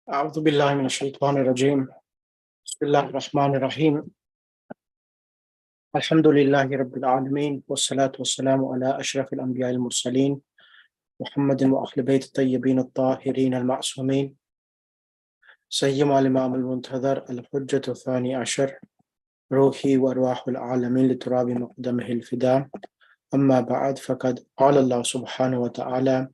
أعوذ بالله من الشيطان الرجيم بسم الله الرحمن الرحيم الحمد لله رب العالمين والصلاة والسلام على أشرف الأنبياء المرسلين محمد وأهل بيت الطيبين الطاهرين المعصومين سيما الإمام المنتظر الحجة الثاني عشر روحي وأرواح العالمين لتراب مقدمه الفداء أما بعد فقد قال الله سبحانه وتعالى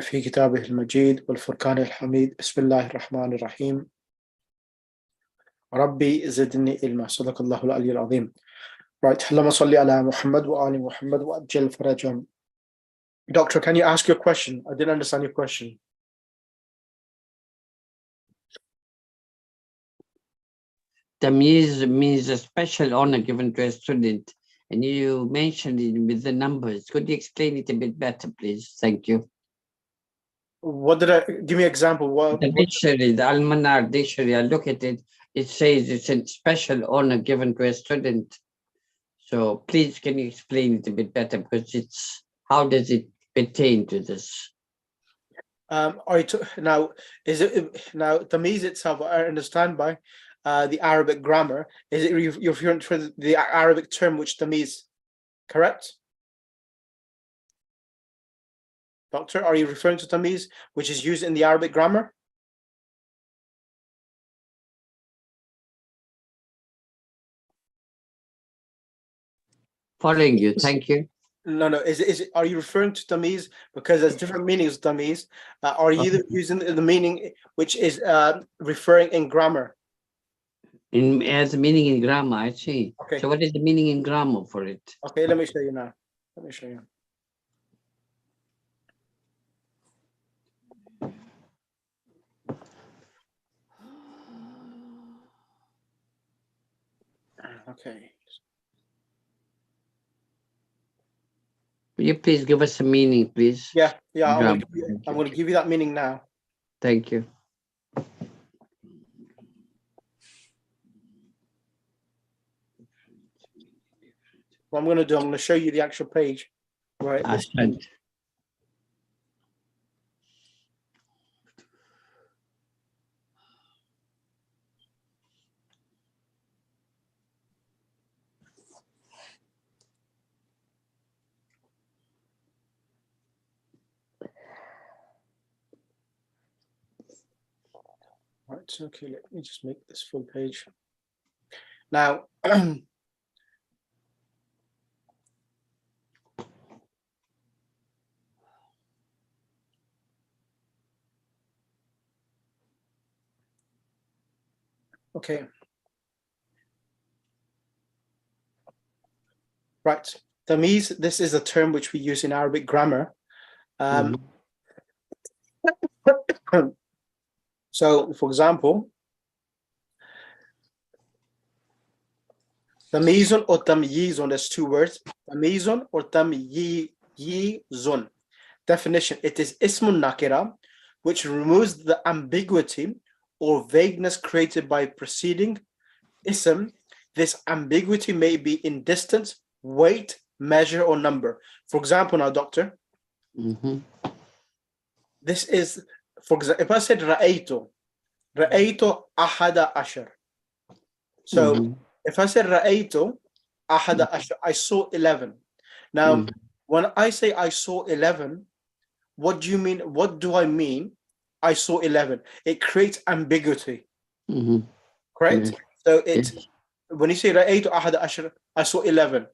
في كتابه المجيد والفرقان الحميد بسم الله الرحمن الرحيم ربي زدني علما صدق الله العلي العظيم. Right, اللهم صل على محمد وآل محمد وأجل فرجهم. Doctor, can you ask your question? I didn't understand your question. Tamyiz means a special honor given to a student, and you mentioned it with the numbers. Could you explain it a bit better, please? Thank you. What did I give me an example? The dictionary, the Almanar dictionary, I look at it, it says it's a special honor given to a student. So please, can you explain it a bit better? Because it's, how does it pertain to this? Now, is it now Tamiz itself? I understand by the Arabic grammar. Is it you're referring to the Arabic term which Tamiz? Correct, Doctor. Are you referring to Tamiz, which is used in the Arabic grammar? Following you, thank you. No. Is it? Are you referring to Tamiz because there's different meanings of Tamiz? Are you using the meaning which is referring in grammar? As a meaning in grammar, I see. Okay. So what is the meaning in grammar for it? Okay, let me show you now. Let me show you. Okay. Will you please give us a meaning, please? Yeah. I'm Grammar. going to give you that meaning now. Thank you. What I'm going to do, I'm going to show you the actual page. Right. Right, okay, let me just make this full page. Now, okay. Right, Tamiz, this is a term which we use in Arabic grammar. So, for example, tamizun or tamyizun, there's two words, tamizun or tamyizun. Definition, it is ismun nakira, which removes the ambiguity or vagueness created by preceding ism. This ambiguity may be in distance, weight, measure, or number. For example, now, Doctor, this is, for example, if I said ra'aytu ahada ashar. So if I said ra'aytu ahada ashar, I saw 11. Now, when I say I saw 11, what do you mean? What do I mean? I saw 11. It creates ambiguity. Correct? So it's when you say ra'aytu ahada ashar, I saw 11.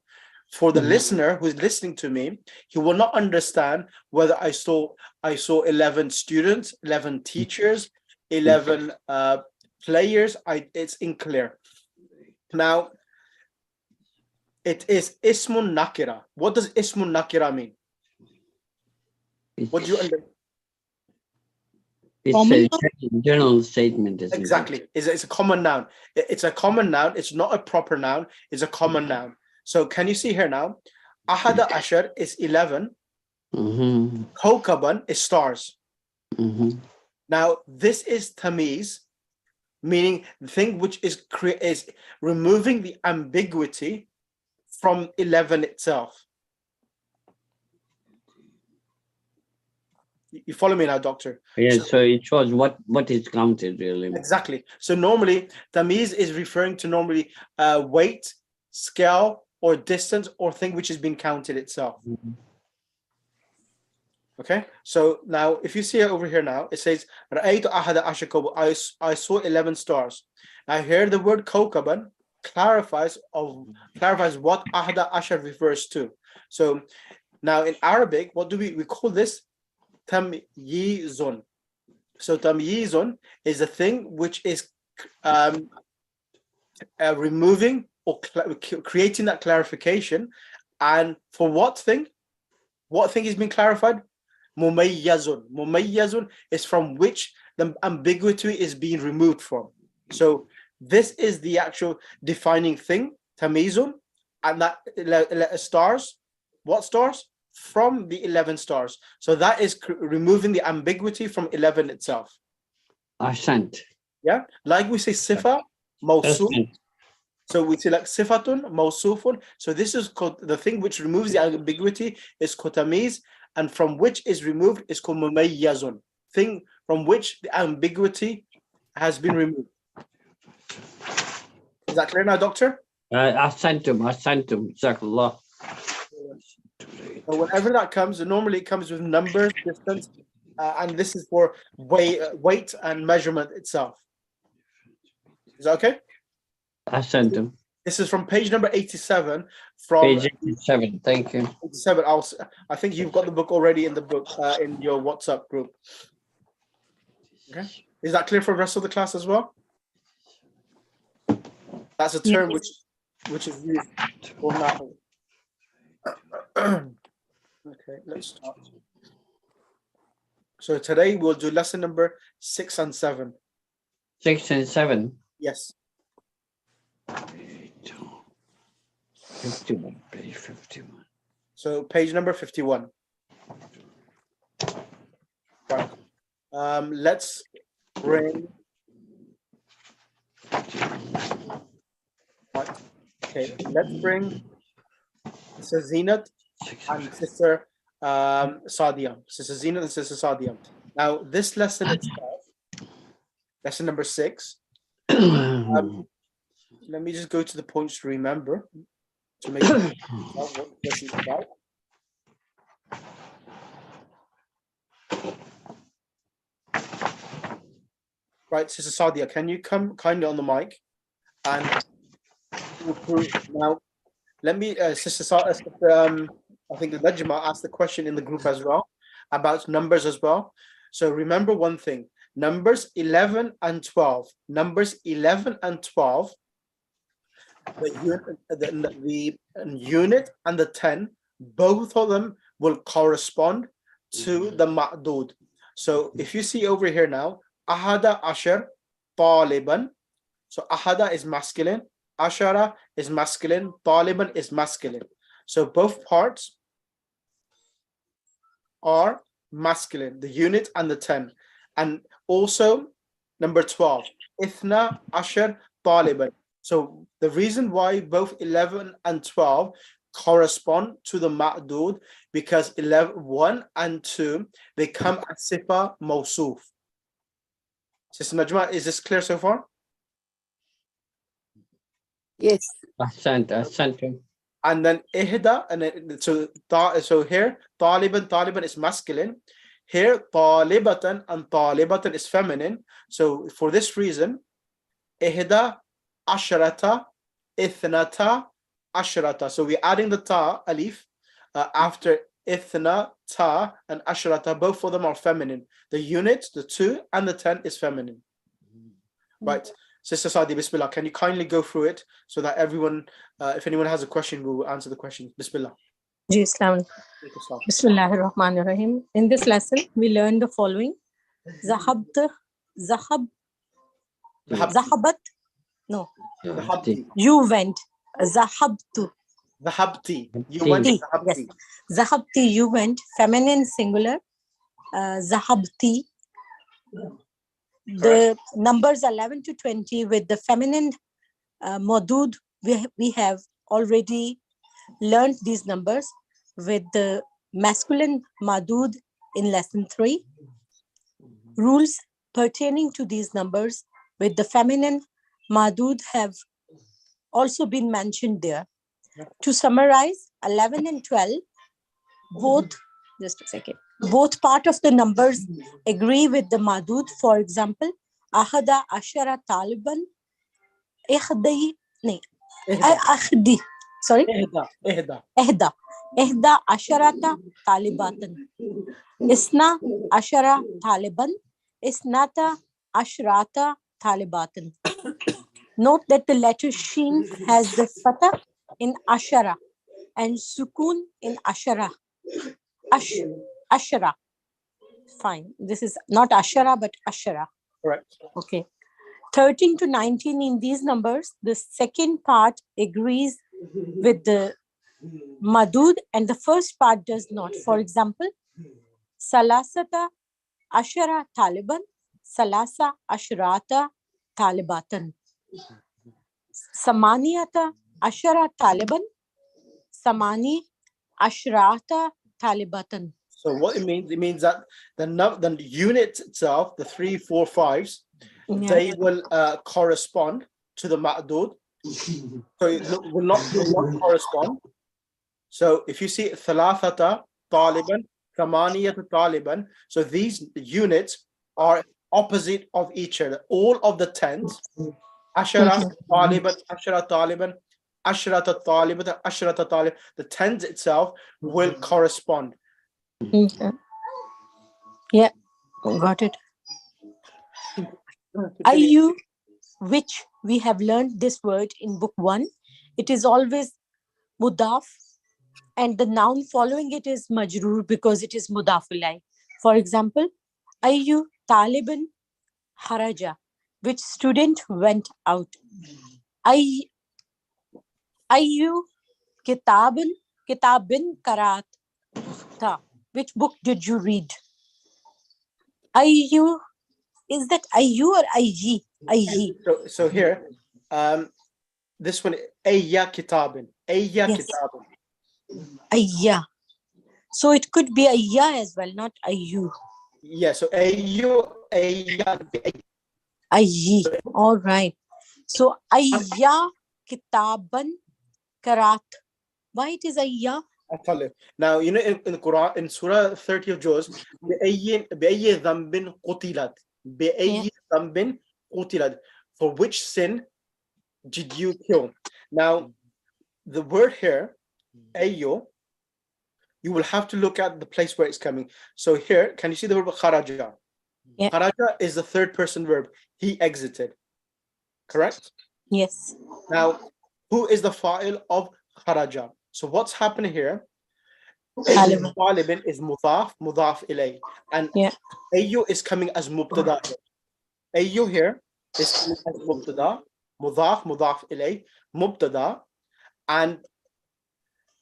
For the listener who's listening to me, he will not understand whether I saw 11 students, 11 teachers, 11 players. It's unclear. Now, it is ismun nakira. What does ismun nakira mean? What do you understand? It's a general statement, isn't exactly. it? It's a common noun. It's a common noun. It's not a proper noun. It's a common noun. So can you see here now? Ahada ashar is 11. Kawkaban is stars. Now this is tamiz, meaning the thing which is removing the ambiguity from 11 itself. You follow me now, doctor? Yes, so it shows what is counted really. Exactly. So normally, tamiz is referring to normally weight, scale, or distance, or thing which has been counted itself. Okay, so now if you see it over here now, it says رأيت أحد عشر كوكبا. I saw 11 stars. Now here the word كوكبا clarifies what أحد عشر refers to. So now in Arabic, what do we call this? Tamyizun. So tamyizun is a thing which is removing or creating that clarification. And for what thing? What thing is being clarified? Mumayyazun. Mumayyazun is from which the ambiguity is being removed from. So this is the actual defining thing, tamizun, and that stars. What stars? From the 11 stars. So that is removing the ambiguity from 11 itself. Ahsant. Yeah, like we say sifa, mawsuf. So we say like sifatun, mawsufun. So this is called the thing which removes the ambiguity is called tamiz, and from which is removed is called mumayyazun. Thing from which the ambiguity has been removed. Is that clear now, doctor? Ahsantum, Jazakallah. So whenever that comes, normally it comes with numbers, distance, and this is for weight and measurement itself. Is that okay? Ahsantum. This is from page number 87. From page 87. Thank you. 87. I think you've got the book already in the book in your WhatsApp group. Okay. Is that clear for the rest of the class as well? That's a term which is used for now. Okay, let's start. So today we'll do lesson number 6 and 7. 6 and 7. Yes. 51, page 51. So page number 51. Right. Let's bring. Right. Okay. Let's bring Sister Zinat and Sister Sadia. Sister Zinat and Sister Sadia. Now this lesson itself, lesson number 6. Let me just go to the points to remember to make sure what the lesson is about. Right, Sister Sadia, can you come kindly on the mic and now let me Sister Sadia, I think the Najma asked the question in the group as well about numbers as well. So remember one thing, numbers 11 and 12. Numbers 11 and 12, the unit and the 10, both of them will correspond to the ma'dud. So if you see over here now, ahada ashar taliban. So ahada is masculine, ashara is masculine, taliban is masculine. So both parts are masculine, the unit and the 10. And also number 12, ithna ashar taliban. So the reason why both 11 and 12 correspond to the ma'dud, because 1 and 2, they come as sifa mawsuf. Sister Najma, is this clear so far? Yes. Ahsantum. And then ihda, and then, so here taliban is masculine. Here talibatan and talibatan is feminine. So for this reason, ihda asharata ithnata asharata. So we're adding the ta alif after ithna, ta, and asharata. Both of them are feminine. The unit, the 2 and the 10 is feminine. Right. Sister Saadi, Bismillah, can you kindly go through it so that everyone, if anyone has a question, we will answer the question. Bismillah. Bismillahir Rahmanir Rahim. In this lesson, we learned the following. Zahabat. You went. Zahabtu. Zahabti. You went. Yes. Zahabti, you went. Feminine singular. Zahabti. The numbers 11 to 20 with the feminine madud, we have already learned these numbers. With the masculine madud, in lesson 3. Rules pertaining to these numbers with the feminine madud have also been mentioned there. To summarize, 11 and 12, both part of the numbers agree with the madud. For example, ahada ashara taliban, ihda asharata talibatan, isna ashara taliban, isnata ashrata talibatan. Note that the letter sheen has the fatah in ashara and sukun in ashara. Ashara. Fine. This is not ashara, but ashara. Correct. Okay. 13 to 19 in these numbers, the second part agrees with the madud and the first part does not. For example, salasata ashara taliban, salasa ashrata talibatan. Samaniyata ashara taliban, samani ashrata talibatan. So what it means that the unit itself, the 3, 4, 5s, they will correspond to the ma'dud. So it will not correspond. So if you see thalathata taliban, thamaniyata taliban, so these units are opposite of each other. All of the tens, ashara taliban, ashara taliban, ashrata taliban, ashrata taliban, the tens itself will correspond. Yeah, got it. Ayu, which we have learned this word in book 1, it is always mudaf, and the noun following it is majroor because it is mudaf ilay. For example, Ayu taliban haraja, which student went out. Ayu kitabin karat, which book did you read? Ayu, is that Ayu or Aiji? Aiji. So here, this one, ayya kitabin, kitabin. Ayya. So it could be Ayya as well, not Ayu. Yeah, so ayyu, ayya. Ayyi. All right. So Ayya kitaban karat. Why it is Ayya? Now, you know, in the Quran, in Surah 30 of Juz, بِأَيِّ ذَنْبٍ قُتِلَتْ بِأَيِّ ذَنْبٍ قُتِلَتْ, for which sin did you kill? Now, the word here, ayyo, you will have to look at the place where it's coming. So here, can you see the verb kharaja? Yeah. Kharaja is the third person verb. He exited. Correct? Yes. Now, who is the fa'il of kharaja? So what's happening here? Talibin is mudaf ilay, and ayyu is coming as mubtada. Ayyu here is coming as mubtada, mudaf ilay, mubtada, and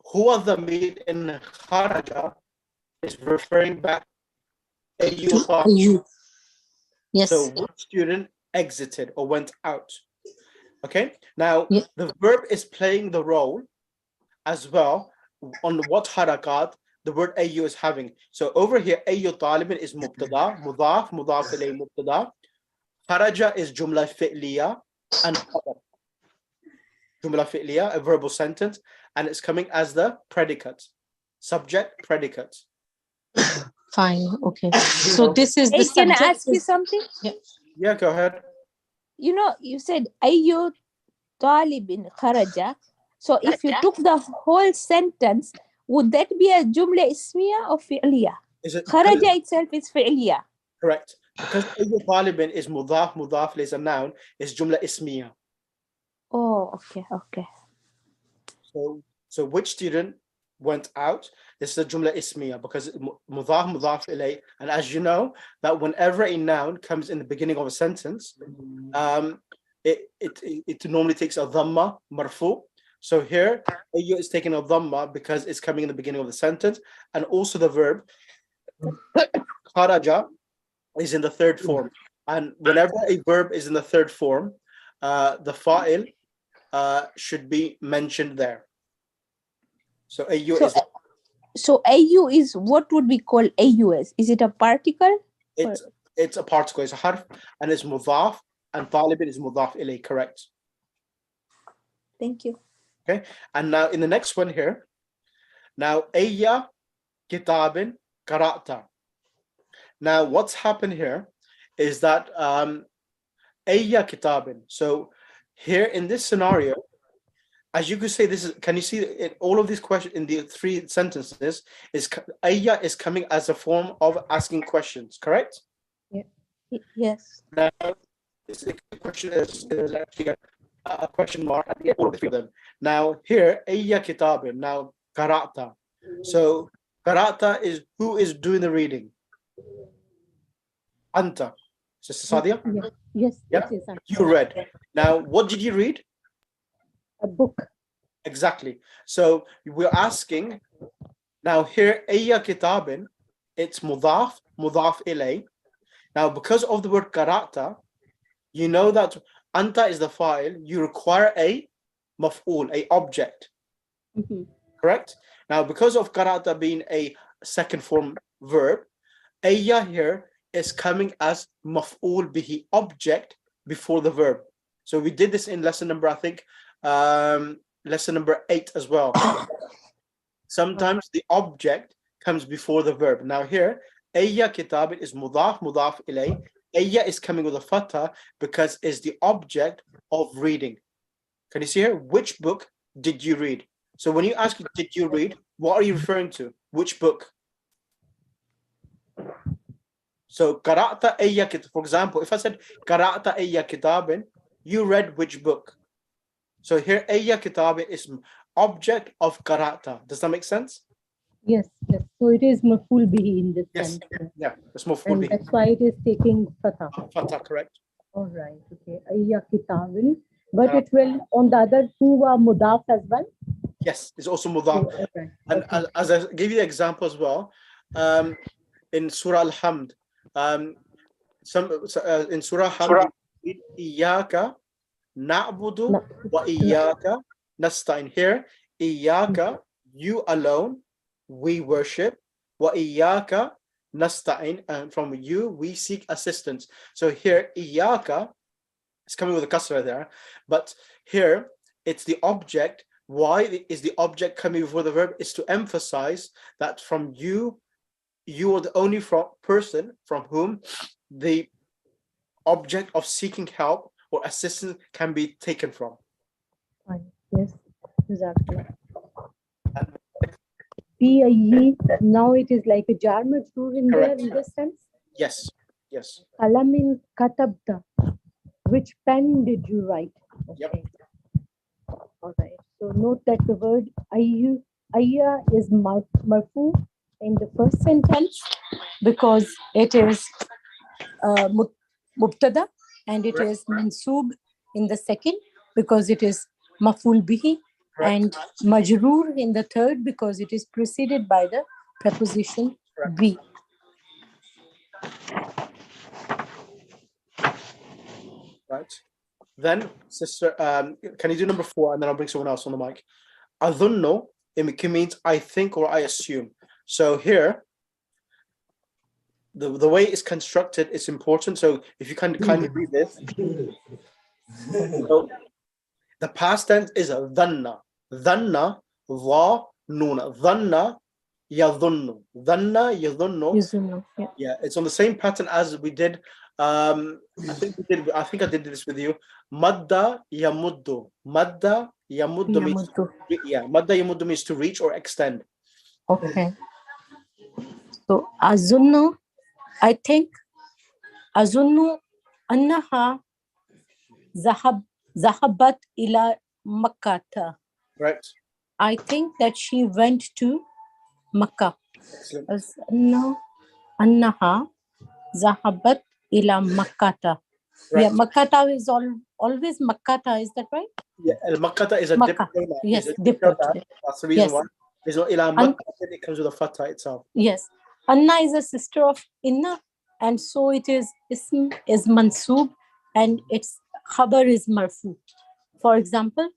huwa dhamir in kharaja is referring back ayyu. Yes. So which student exited or went out? Okay. Now the verb is playing the role as well on what harakat the word ayyu is having. So over here, ayyu talibin is mubtada, mudaf ilay mubtada. Kharaja is jumla fi'liya and khabar. Jumla fi'liya, a verbal sentence, and it's coming as the predicate, subject, predicate. Fine. Okay. So this is the Can subject. I ask you something? Yeah, go ahead. You know, you said ayyu talibin kharaja. So if you took the whole sentence, would that be a jumla ismiya or fi'liya? Kharaja itself is fi'liya. Correct. Because ayyu talibin is mudaf is a noun, is jumla ismiya. Oh, okay. So which student went out? This is a jumla ismiya because mudaf ilay, and as you know that whenever a noun comes in the beginning of a sentence, it normally takes a dhamma marfu. So here ayyu is taking a dhamma because it's coming in the beginning of the sentence, and also the verb kharaja is in the third form, and whenever a verb is in the third form, the fa'il should be mentioned there. So ayyu is So AU is, what would we call AU as? Is it a particle? It's a particle, it's a harf, and it's mudaf, and talibin is mudaf ilay, correct? Thank you. Okay, and now in the next one here, now ayya kitabin qara'ta. Now what's happened here is that ayya kitabin. So here in this scenario, as you could say, this is, can you see it, all of these questions in the three sentences is ayya is coming as a form of asking questions, correct? Yes. Now, this question is actually a question mark at the end of all three of them. Now here, ayya kitabin. Now qara'ta. So qara'ta is who is doing the reading? Anta. Sister Sadia? Yes. Yeah. It is. You read. Now, what did you read? A book. Exactly. So we're asking now here, ayya kitabin, it's mudaf ilay. Now, because of the word qara'ta, you know that anta is the file, you require a maf'ul, a object. Correct? Now, because of qara'ta being a second form verb, ayya here is coming as maf'ul bihi, object before the verb. So we did this in lesson number, I think, lesson number 8 as well. Sometimes the object comes before the verb. Now here, ayya kitab is mudaf ilay. Ayya is coming with a fatha because it's the object of reading. Can you see here? Which book did you read? So when you ask, did you read? What are you referring to? Which book? So qara'ta ayya kitab. For example, if I said qara'ta ayya kitabin, you read which book? So here ayya kitabin is object of qara'ta. Does that make sense? Yes. So it is maf'ul bihi in this Yes. sense. Yeah, it's maf'ul And bihi. that's why it is taking fatha. Fatha, correct. All right. Okay. Ayya kitabin. But it will on the other two mudaf as well. Yes, it's also mudaf. Okay. And as I gave you the example as well, in Surah Al-Hamd, in Surah Al-Hamd, Iyaka na'budu wa iyaka nasta'in. Here, iyaka, you alone, we worship. Wa iyaka nasta'in, and from you we seek assistance. So here, iyaka is coming with a kasra there, but here it's the object. Why is the object coming before the verb? Is to emphasize that from you are the only person from whom the object of seeking help or assistance can be taken from. Fine. Yes. Exactly. P-I-E, now it is like a jar majroor in there in this sense. Yes. Qalamin katabta. Which pen did you write? Okay. Yep. All right. So note that the word ayya is marfu in the first sentence because it is mubtada, and it is mansoob in the second because it is maf'ul bihi, and majroor in the third because it is preceded by the preposition be. Right. Then, sister, can you do number 4, and then I'll bring someone else on the mic. Adhunno, it means I think or I assume. So here, the way it's constructed is important. So if you can kindly read this. So the past tense is dhanna. Dhanna, dha, nuna. Dhanna, yadhunnu. Dhanna, yadhunnu. Yeah, it's on the same pattern as we did. I think I did this with you. Madda yamuddu. Madda yamuddu means, yeah, madda yamuddu means to reach or extend. Okay. So azunnu, I think azunnu annaha zahabat ila Makkah. Right. I think that she went to Makkah. Azunnu annaha zahabat ila Makkah. Right. Yeah, Makkah is always Makkah, is that right? Yeah, Makkah is a Makkah. dip. Yes, dip. That's the reason Yes. why. There's no ila Makkah, it comes with a fatha itself. Yes. Anna is a sister of Inna, and so it is ism is mansoob and its khabar is marfu. For example,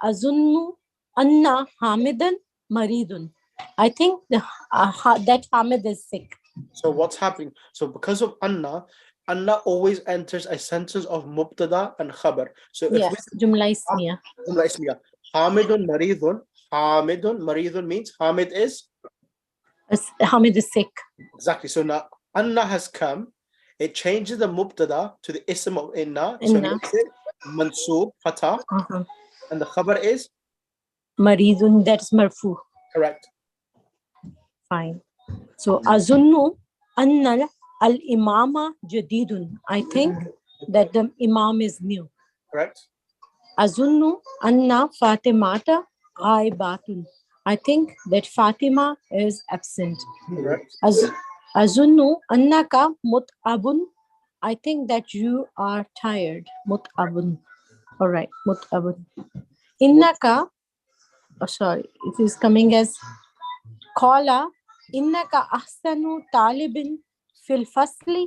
azunnu anna hamidan maridun. I think that Hamid is sick. So what's happening? So because of Anna always enters a sentence of Mubtada and Khabar. So if Yes, Jumla Ismiya. Jumla Ismiya, Hamidun Maridun means Hamid is Hamid is sick. exactly. So now Anna has come. It changes the Mubtada to the ism of Inna. So Inna. makes it Mansoob, Fatah, and the Khabar is Maridun, that's Marfu. correct. Fine. So Azunnu Anna al-Imama Jadidun. I think that the Imam is new. Correct. Azunnu Anna Fatimata Ghaibatun. I think that Fatima is absent. Correct. Azunnu Annaka Mut'abun. I think that you are tired. Mut'abun. All right, Mut'abun. Innaka, oh sorry, it is coming as Qala Innaka ahsanu talibin fil fasli.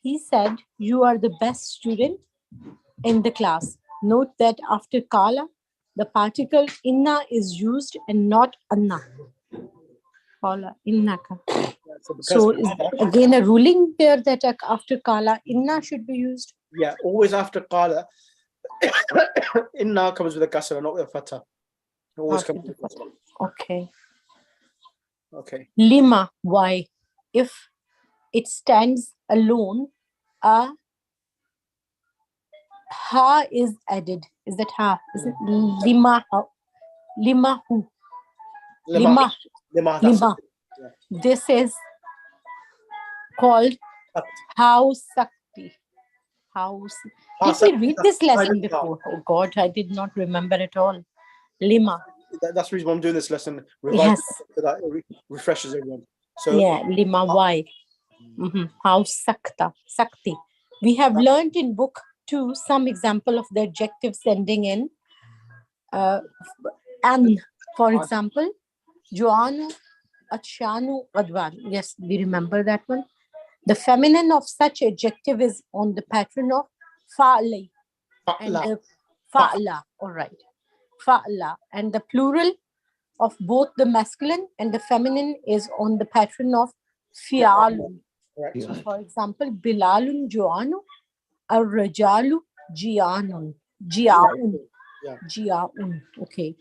He said, you are the best student in the class. Note that after Kala, the particle inna is used and not anna. Kala, innaka. So is again a ruling there that after Kala, inna should be used? Yeah, always after Qala, Inna comes with a kasra, not with a fatah. Always comes with a kasra. Okay. Okay. Lima, why? If it stands alone, a ha is added. Is that ha? Is it lima? Lima who? Lima. Lima. Lima. This is called how sakti. Did we read this lesson before? Oh God, I did not remember at all. Lima. That's the reason why I'm doing this lesson. Yes. So that it refreshes everyone. So yeah, lima, why? How sakti. We have learned in book 2 some example of the adjectives ending in an. For example, Joanu, Achanu, Adwan. Yes, we remember that one. The feminine of such adjective is on the pattern of fa'li. Fa'la. All right. Fa'la. And the plural of both the masculine and the feminine is on the pattern of fi'alun. Right. So for example, Bilalun Joanu, Ar-Rajalu Jianun. Jiaun. Jiaun. Okay.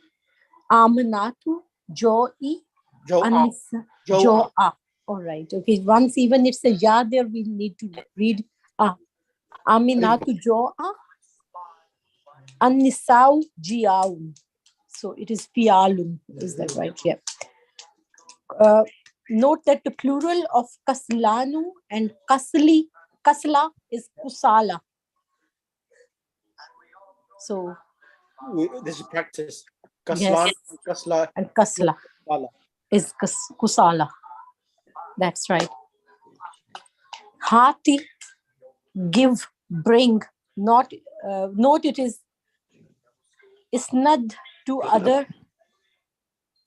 Amanatu Jo'i. Jo'a. All right. Okay. Once even it's a ya there, we need to read Aminatu Jo'a. An-Nisa'u Jiaun. So it is Pialun. Is that right? Yeah. Note that the plural of Kaslanu and Kasla is Kusala. So this is practice. Kaslan, yes. Kasla and Kasla is Kusala. That's right. Hati, give, bring. Not note it is isnad to other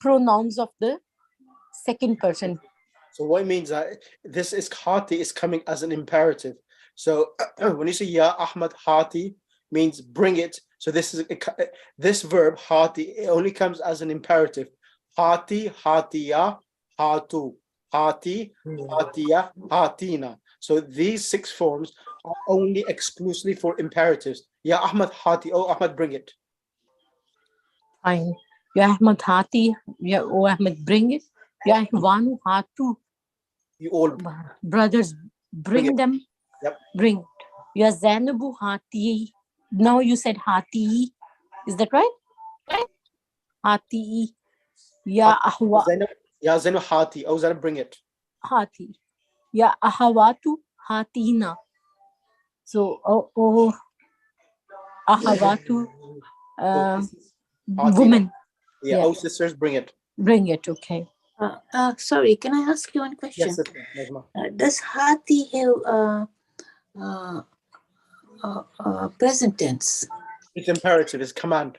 pronouns of the second person. So what it means that this is hati is coming as an imperative. So when you say Ya Ahmad hati means bring it. So this verb hati, it only comes as an imperative. Hati, hatiya, hatu, hati, hatiya, hatina. So these 6 forms are only exclusively for imperatives. Ya Ahmad hati, oh Ahmad bring it. Fine. Ya Ahmad hati, ya oh Ahmad bring it. Ya Ihwanu hatu. You all brothers bring them. Yep. Bring. Ya Zainabu hati. Now you said hati. Is that right? Hati. Ya Ahwa. Ya Zainab hati. Oh Zainab bring it. Hati. Ya Ahawatu hatina. So Ahawatu women. Yeah. Oh sisters bring it. Bring it. Okay. Sorry, can I ask you one question? Yes, Najma. Does hati have present tense? It's imperative. It's command.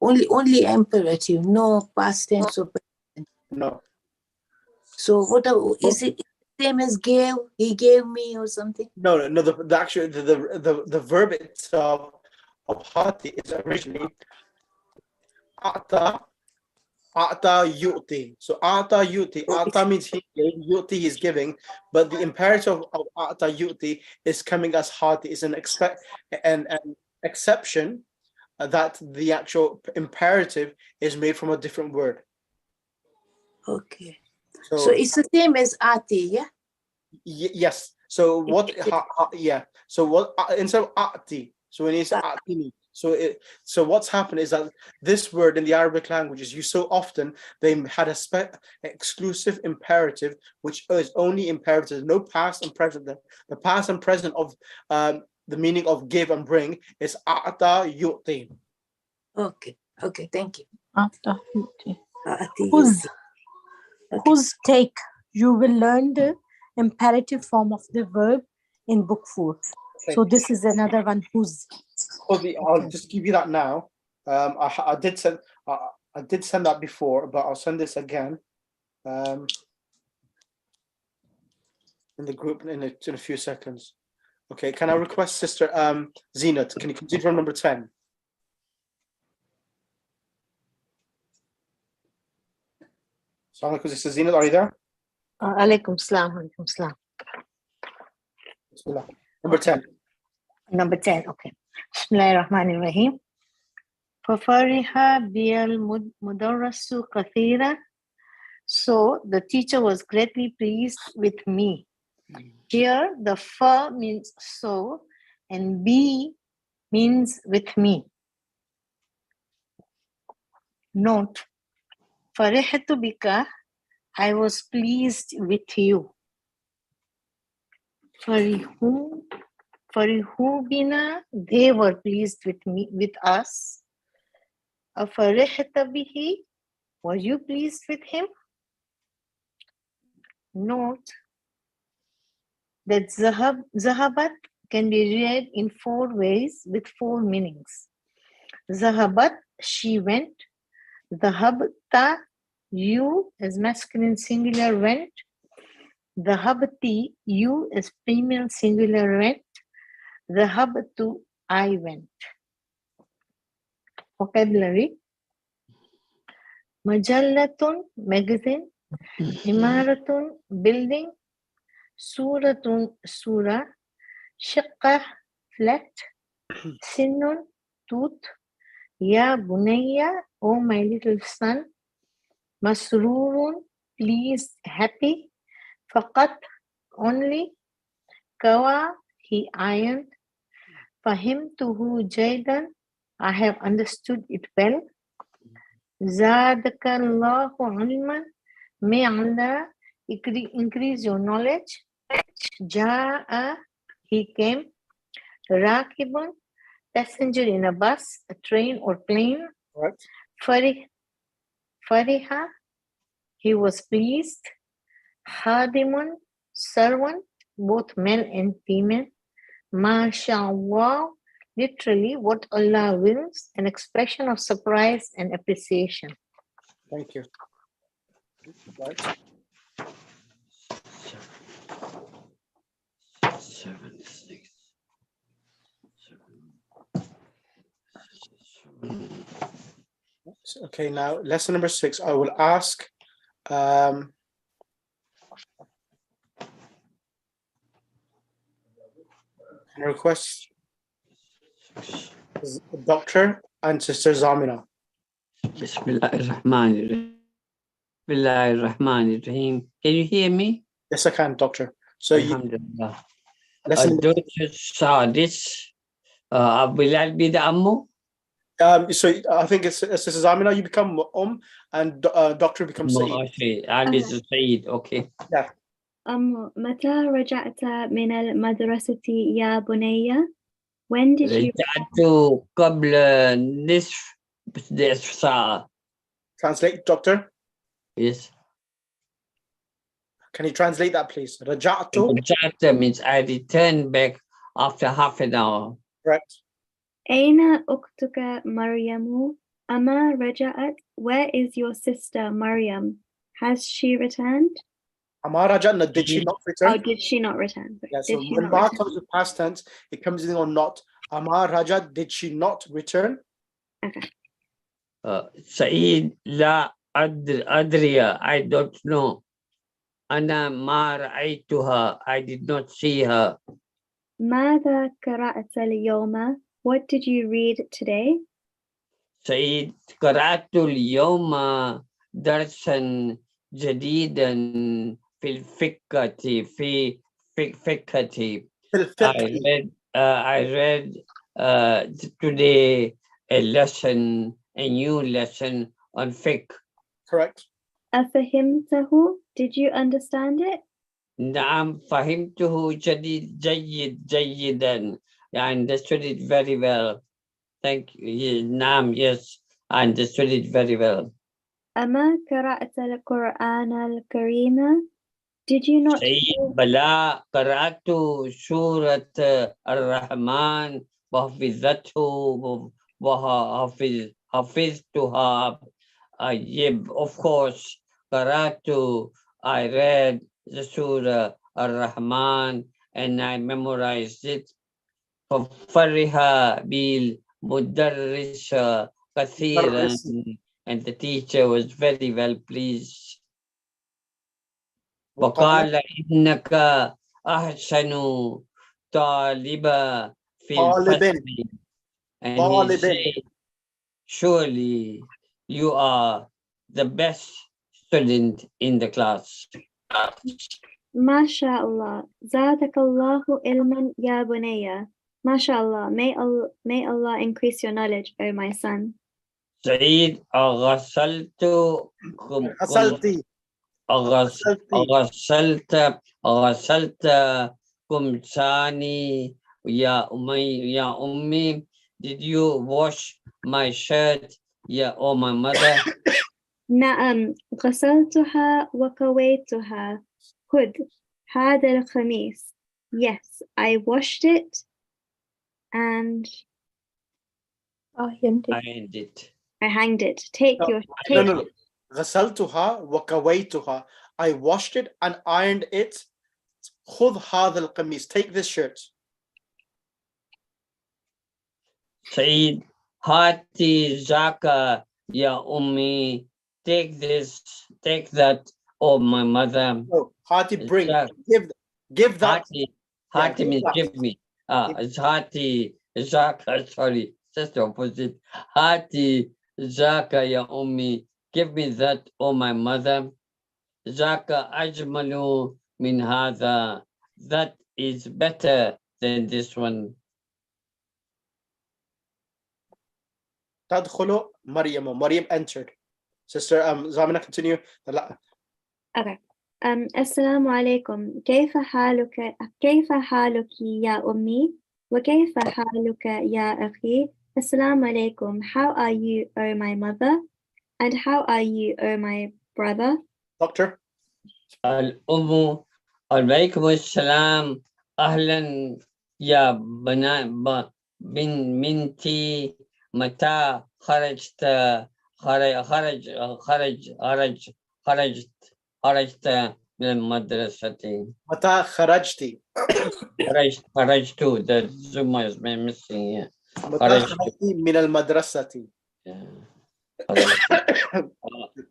Only imperative, no past tense or present. No. So what is it? Same as gave? He gave me or something? No. The actual the verb itself of hati is originally ata A'ta yu'ti. So a'ta yu'ti. A'ta means he gave, yu'ti is giving, but the imperative of a'ta yu'ti is coming as hati. Is an exception that the actual imperative is made from a different word. Okay. So, So it's the same as ati, yeah? yes. So what? Yeah. So what? Instead of ati. So when you say atini. So what's happened is that this word in the Arabic language is used so often. They had a exclusive imperative, which is only imperative, no past and present. The past and present of the meaning of give and bring is a'ta yu'ti. Okay. Okay. Thank you. After Ati whose yu'ti. Okay. whose take, you will learn the imperative form of the verb in book 4. So this is another one, whose. I'll just give you that now. I did send that before, but I'll send this again in the group in a few seconds. Okay, can I request Sister Zinat? Can you continue from number 10? Assalamu alaikum, Sister Zinat, are you there? Alaikum salam. Alaikum salam. Bismillah. Number 10. Number 10. Okay. Bismillahirrahmanirrahim. فَفَرِحَ بِالْمُدَرَّسُ كَثِيرًا. So the teacher was greatly pleased with me. Here the fa means so and be means with me. Note, فَرِحَتُ بِكَ, I was pleased with you. فَرِحُ بِنَا, they were pleased with me, with us. أَفَرِحْتَ بِهِ, were you pleased with him? Note that zahabat can be read in 4 ways with 4 meanings. Zahabat, she went. Zahabta, you as masculine singular went. Zahabti, you as female singular went. Zahabtu, I went. Vocabulary. Majallatun, magazine. Imaratun, building. Suratun, surah. Shiqqah, flat. Sinnun, tooth. Ya bunayya, oh my little son. Masrurun, pleased, happy. Faqat, only. Kawa, he ironed. Fahimtuhu jaydan, I have understood it well. Zadaka Allahu ilman, may Allah increase your knowledge. Ja'a, he came. Rakibun, passenger in a bus, a train or plane. Right. Fariha, he was pleased. Hadimun, servant, both male and female. MashaAllah, literally what Allah wills, an expression of surprise and appreciation. Thank you. Right. 7, 6, 7. Okay, now lesson number 6. I will ask and request Doctor and Sister Zamina. Bismillahirrahmanirrahim. Bismillahirrahmanirrahim. Can you hear me? Yes, I can, Doctor. So Alhamdulillah. lesson Don't you saw this? Will I be the Ammu? so I think it's Sister Zamina, you become and Doctor becomes No, Saeed. actually, and this is Saeed. Okay. Yeah. متى رجعت من المدرسة يا بني? When did you رجعت قبل نصف ساعة. Translate, Doctor. Yes. Can you translate that, please? Raja'tu. Raja'ta means I returned back after half an hour. Correct. أين أختك مريم؟ أما رجعت? Where is your sister Maryam? Has she returned? Ama Raja'na, did she not return? Oh, did she not return? Yeah, so Did she when not ma return? comes with past tense, it comes in on not. Ama Raja, did she not return? Okay. Saeed لا Adria, I don't know. Ana ma ra'aytuha, I did not see her. ماذا قرأت اليوم? What did you read today? سعيد قرأت اليوم درسا جديدا في الفقه في فقه. I read today a lesson, a new lesson on fiqh. Correct. أفهمته? Did you understand it? نعم فهمته جيدا. I understood it very well. Thank you. نعم, yes, I understood it very well. أما قرأت القرآن الكريم? Did you not? سيد بلا قرأت سورة الرحمن وحفظته وحفظتها. Of course, قرأت, I read the Surah Ar-Rahman and I memorized it. ففرح بالمدرس كثيرا, and the teacher was very well pleased. وقال إنك أحسن طالبا في الفصل, and he said, surely you are the best student in the class. ما شاء الله. زادك الله علما يا بني. ما شاء الله. May Allah increase your knowledge, O my son. سعيد غسلت قمصاني يا أمي. Did you wash my shirt, oh my mother? نعم غسلتها وكويتها. خذ هذا القميص. Yes, I washed it and I hanged it. Take your. No. غسلتها وكويتها. I washed it and ironed it. خذ هذا القميص. Take this shirt. سعيد هاتي زكاة يا أمي. Take this, take that, oh my mother. Oh, Hati, bring. Give that. Hati means give me. It's Hati Zaka, sorry, just the opposite. Hati Zaka ya ummi. Give me that, oh my mother. Zaka ajmalu min hadha. That is better than this one. تدخل مريم. Maryam entered. Sister Zamina, continue. Okay. السلام عليكم. كيف حالك يا أمي؟ وكيف حالك يا أخي؟ السلام عليكم. How are you, O my mother? And how are you, O my brother? Doctor. الأم عليكم السلام. أهلا يا بنتي. متى خرجت من المدرسة. متى خرجتي. خرجت. The Zuma is missing here. متى خرجتي من المدرسة.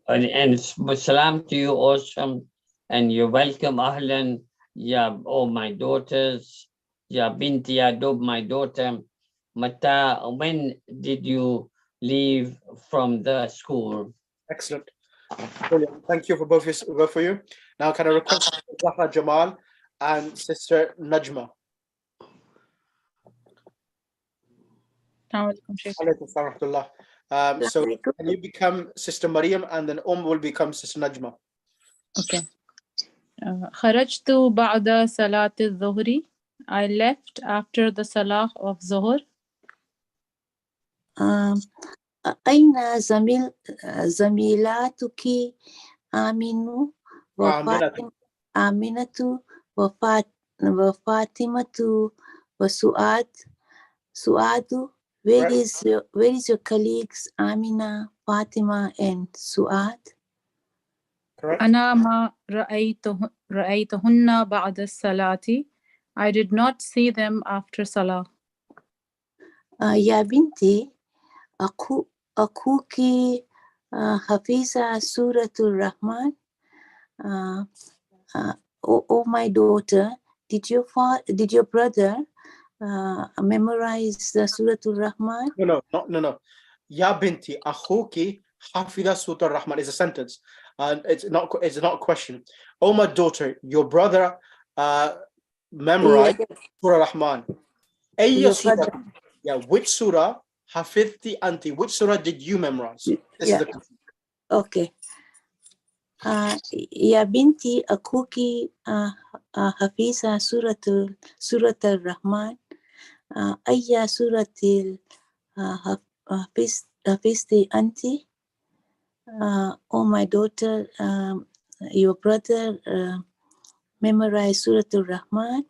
And salam to you also, and you're welcome. Ahlan ya, oh my daughters. Ya binti ya dub, my daughter. Mata, when did you leave from the school? Excellent. Brilliant. Thank you for both of you. Now can I request Zahra Jamal and Sister Najma? So can you become Sister Maryam and then will become Sister Najma? Okay. خرجت بعد صلاة الظهر. I left after the Salah of Zuhr. أين زميلاتك آمنة وفاطمة وسؤاد? Where is your colleagues Amina, Fatima, and Suad? أنا ما رأيتهن بعد الصلاة. I did not see them after Salah. يا بنتي أخوك Hafiza Suratul Rahman. Oh, my daughter, did your brother memorize the Suratul Rahman? No. Ya binti akhuki hafidha Surah Rahman is a sentence. It's not a question. Oh my daughter, your brother memorized Surah Rahman. Your brother. Yeah, which surah hafidhti anti? Which surah did you memorize? This is the question. Okay. Ya binti akuki hafiza Suratul Rahman. Ayya suratil hafizti anti. Oh my daughter, your brother memorized Suratul Rahman.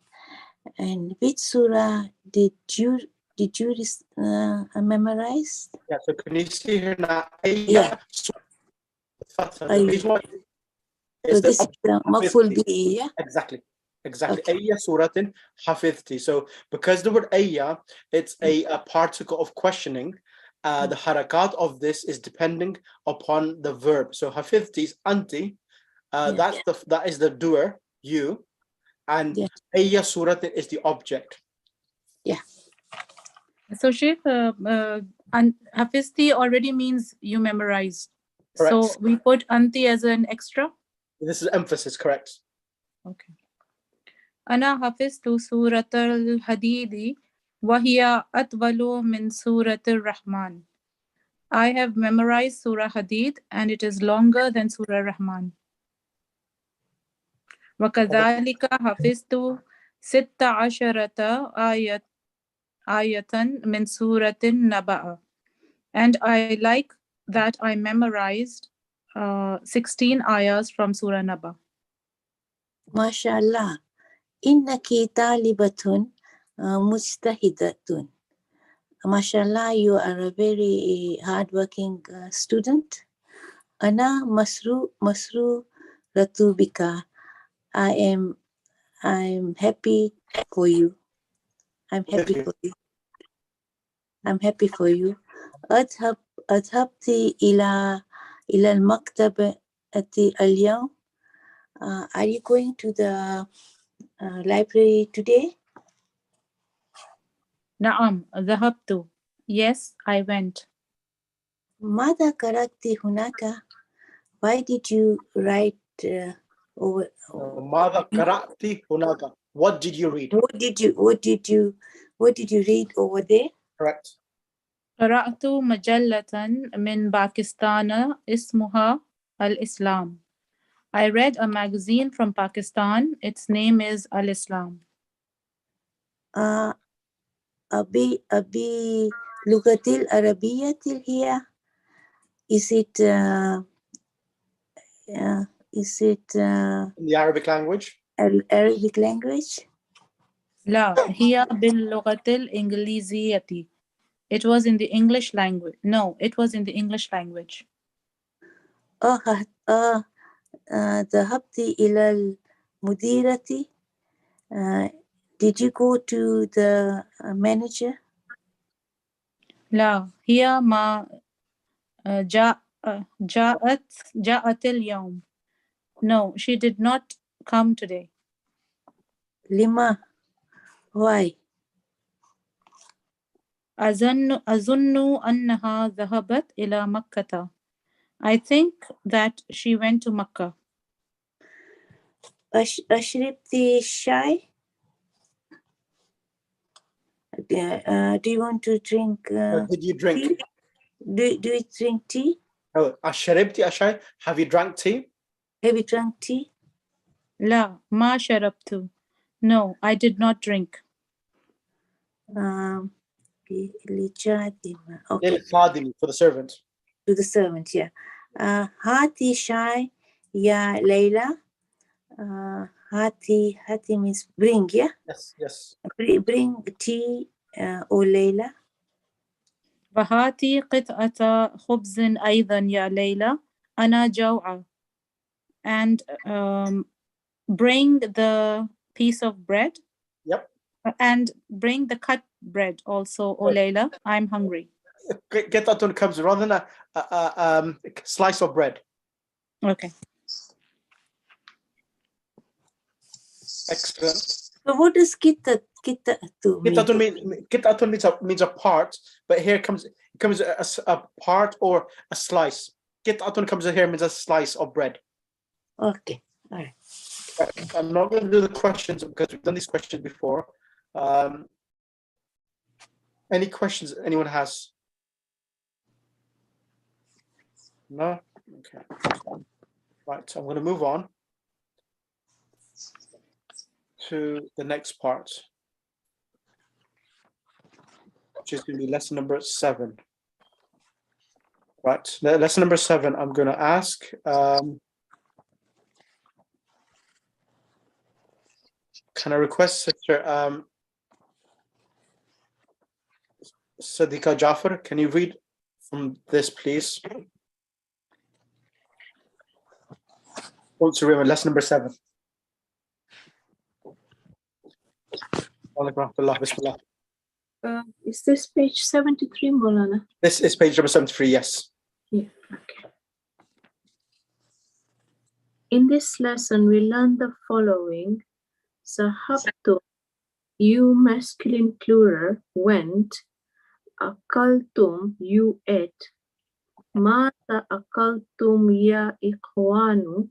And which surah did you memorize? Yeah, so can you see here now? Yeah. The reason why So this is the maf'ul bihi, yeah? Exactly. Ayya suratin hafidhti. So because the word ayya, it's a particle of questioning. The harakat of this is depending upon the verb. So hafidhti is anti. That is the doer, you, and ayya suratin is the object. Yeah. So Sheikh, Hafizti already means you memorized. Correct. So we put anti as an extra. This is emphasis, correct? Okay. Ana hafiztu surat al-Hadidi wa hiya atwalu min surat al-Rahman. I have memorized Surah Hadid and it is longer than Surah Rahman. وكذلك حفظت 16 آية من سورة النبأ. And I like that I memorized 16 ayahs from Surah Naba. MashaAllah. Innaki talibatun mujtahidatun. MashaAllah, you are a very hardworking student. Ana masru ratubika. I'm happy for you. I'm happy for you. أذهبت إلى المكتبة اليوم. Are you going to the library today? نعم ذهبت. Yes, I went. ماذا قرأت هناك? Why did you write ماذا قرأت هناك? What did you read? What did you read over there? Correct. قرأت مجلة من باكستان اسمها الإسلام. I read a magazine from Pakistan. Its name is Al-Islam. أبي لغة العربية هي. Is it in the Arabic language? Arabic language? لا هي باللغة الإنجليزية. It was in the English language. No, it was in the English language. ذهبت إلى المديرة. Did you go to the manager? لا هي ما جاءت اليوم. No, she did not come today. لما? Why? أظن أنها ذهبت إلى مكة. I think that she went to Makkah. أشربت الشاي? Do you want to drink? Did you drink? Tea? Do you drink tea? Oh, أشربتي الشاي? Have you drank tea? Have you drunk tea? لا ما شربت. No, I did not drink. Okay. For the servant. To the servant, yeah. Hati shai ya Layla. Hati means bring, yeah? Yes. Bring tea, O Layla. وهاتي قطعة خبز أيضا يا ليلى. أنا جوعة. And bring the piece of bread. Yep. And bring the cut bread also, O Layla. I'm hungry. قطعة comes rather than a slice of bread. Okay. Excellent. So what does kita mean? قطعة means a part, but here comes a part or a slice. قطعة comes here means a slice of bread. Okay. All right. I'm not going to do the questions because we've done these questions before. Any questions anyone has? No? Okay. Right, so I'm going to move on to the next part, which is going to be lesson number 7. Right, lesson number 7, I'm going to ask can I request Sister Sadiqa Jafar, can you read from this, please? Also remember lesson number 7. Is this page 73, Molana? This is page number 73, yes. Yeah, okay. In this lesson, we learn the following. Sahabtu, you masculine plural, went. Akaltum, you ate. Mata akaltum ya ikhwanu,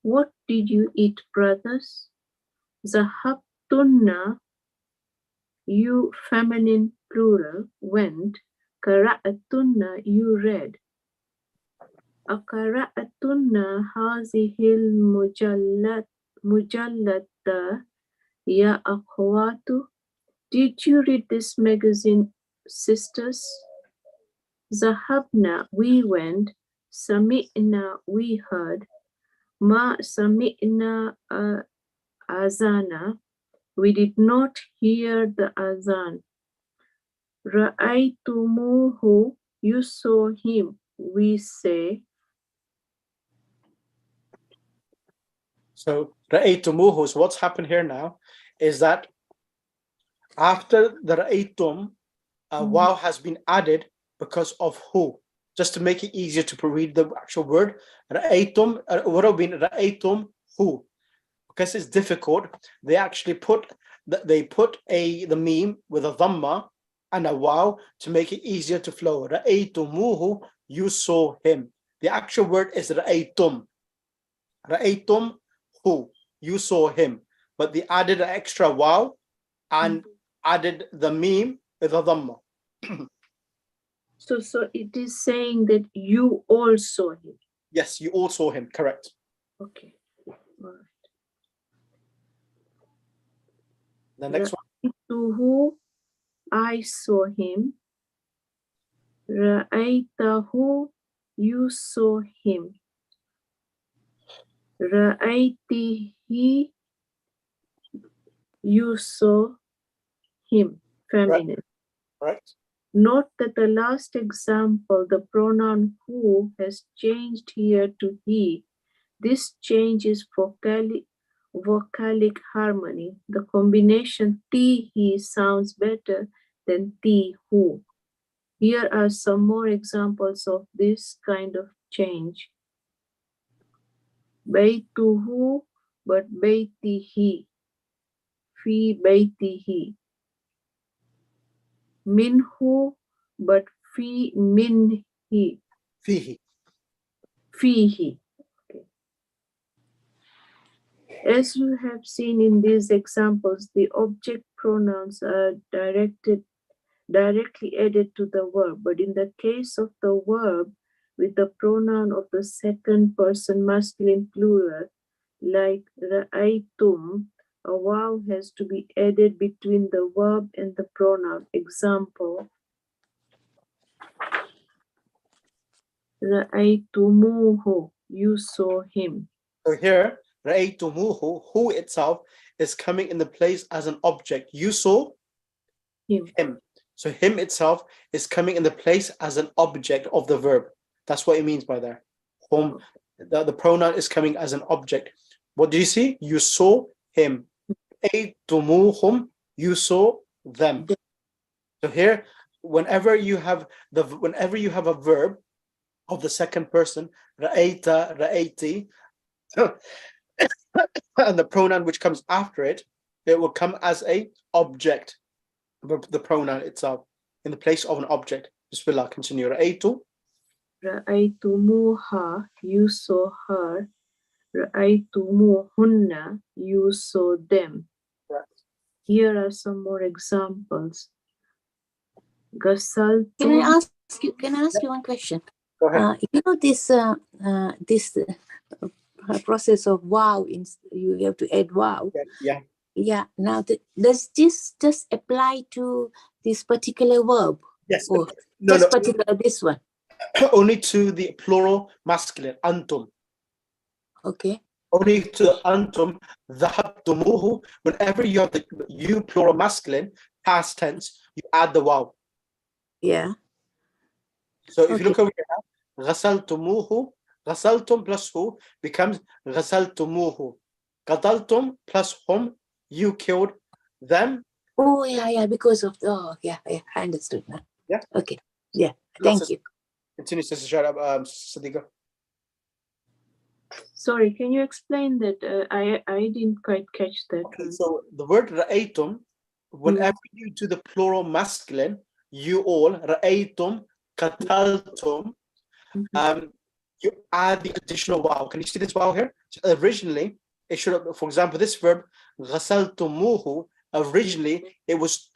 what did you eat, brothers? Zahabtunna, you feminine plural, went. Qara'atunna, you read. Aqara'atunna hazihil mujallata ya akhwatu, did you read this magazine, sisters? Zahabna, we went. Sami'na, we heard. Ma sami'na azana, we did not hear the azan. Ra'aytumuhu, you saw him, we say. So ra'aytumuhu, so what's happened here now is that after the ra'aytum, waw has been added because of who, just to make it easier to read the actual word. Ra'aytum would have been ra'aytum who. Because it's difficult, they actually put the meme with a dhamma and a waw to make it easier to flow. Ra'aytumuhu, you saw him. The actual word is ra'aytum. Ra'aytum who, you saw him. But they added an extra waw and added the meme with a dhamma. So it is saying that you all saw him. Yes, you all saw him, correct. Okay. All right. The next one. Ra'aytuhu, I saw him. Ra'aytahu, you saw him. Ra'aytihi, you saw him, feminine. Right. Note that the last example, the pronoun who, has changed here to he. This change is vocalic harmony. The combination ti he sounds better than ti who. Here are some more examples of this kind of change. Baytuhu, but baytihi. Fi baytihi. Minhu, but fi minhi. Fihi. Fihi. Okay. As you have seen in these examples, the object pronouns are directly added to the verb, but in the case of the verb with the pronoun of the second person masculine plural, like ra'aytum, a waw has to be added between the verb and the pronoun. Example, ra'aytumuhu, you saw him. So here, ra'aytumuhu, who itself is coming in the place as an object. You saw him. So him itself is coming in the place as an object of the verb. That's what it means by there. Whom the pronoun is coming as an object. What did you see? You saw him. Ra'aytumuhum, you saw them. So here, whenever you have a verb of the second person, ra'ayta, ra'ayti, and the pronoun which comes after it, it will come as a object, the pronoun itself, in the place of an object. Bismillah, continue. Ra'aytu. Ra'aytumuha, you saw her. Ra'aytumuhunna, you saw them. Right. Here are some more examples. Can Gasaltum. I ask you one question? Go ahead. You know this process of wow, you have to add wow. Yeah. Yeah. Now, does this just apply to this particular verb? Yes. Or No, just no. particular this one? Only to the plural masculine, antum. Okay. Only to antum, dhahabtumuhu. Whenever you have the you plural masculine, past tense, you add the wow. Yeah. So if you look over here now, ghasaltumuhu, ghasaltum plus hu becomes ghasaltumuhu. Qataltum plus hum, you killed them. Oh, yeah, because of yeah, I understood now. Yeah. Okay. Yeah. Thank you. Continue, Sister Sharab, Sadiqa. Sorry, can you explain that? I didn't quite catch that. Okay, so the word ra'aytum, whenever you do the plural masculine, you all, ra'aytum, qataltum, you add the additional wow. Can you see this wow here? So originally, it should have, for example, this verb, ghasaltumuhu, originally it was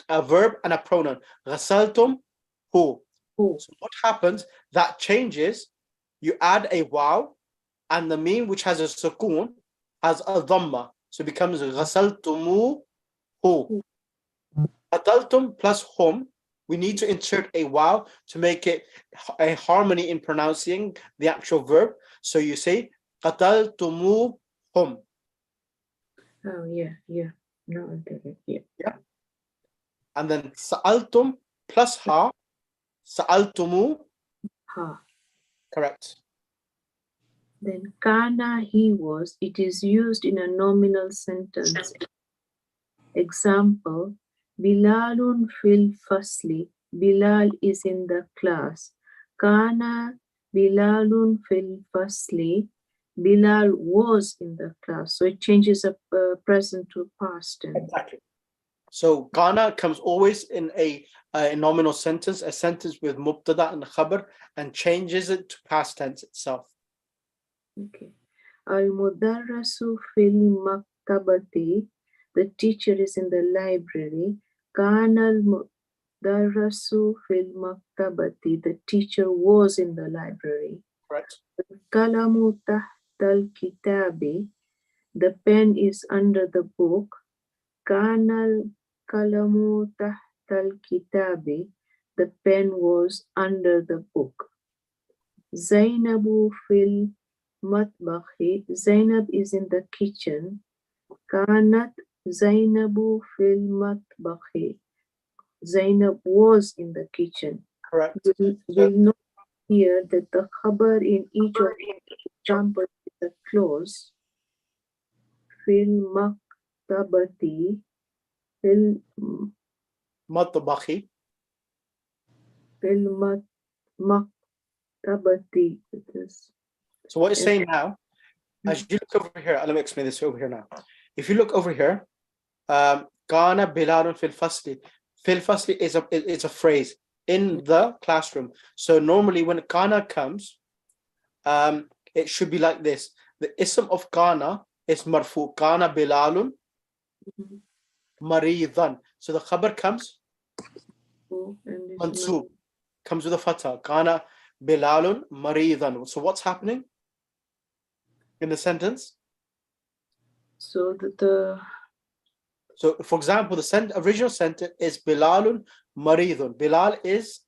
a verb and a pronoun. Ghasaltum hu. So what happens? That changes. You add a wow, and the meme, which has a sukoon, has a dhamma. So it becomes ghasaltumuhu. Qataltum plus hum. We need to insert a wow to make it a harmony in pronouncing the actual verb. So you say qataltumuhum. Oh, yeah. No, I get it. Yeah. And then sa'altum plus ha. Sa'altumu. Ha. Correct. Then kana, he was. It is used in a nominal sentence. Example, Bilalun fil fasli. Bilal is in the class. Kana Bilalun fil fasli. Bilal was in the class. So it changes a present to past tense. Exactly. So kana comes always in a nominal sentence, a sentence with mubtada and khabar, and changes it to past tense itself. Okay. Al-mudarrasu fil maktabati. The teacher is in the library. Kana al-mudarrasu fil maktabati. The teacher was in the library. Right. Kalamu tahtal kitabi. The pen is under the book. Kana al-kalamu tahtal kitabi. The pen was under the book. Zainabu fil matbakhi. Zainab is in the kitchen. Kanat Zainabu fil matbakhi. Zainab was in the kitchen. Correct. We'll note here that the khabar in each of the examples is a clause. Fil maktabati. Fil Matbakhi. maktabati. So what it's saying now, as you look over here, let me explain this over here now. If you look over here, Kana Bilalun fil fasli. Fil fasli is a phrase in the classroom. So normally when Kana comes, it should be like this. The ism of Kana is marfu. Kana Bilalun maridan. So the khabar comes mansub, comes with a fatha. Kana Bilalun maridan. So what's happening in the sentence? So that So for example, the original sentence is Bilalun maridun. Bilal is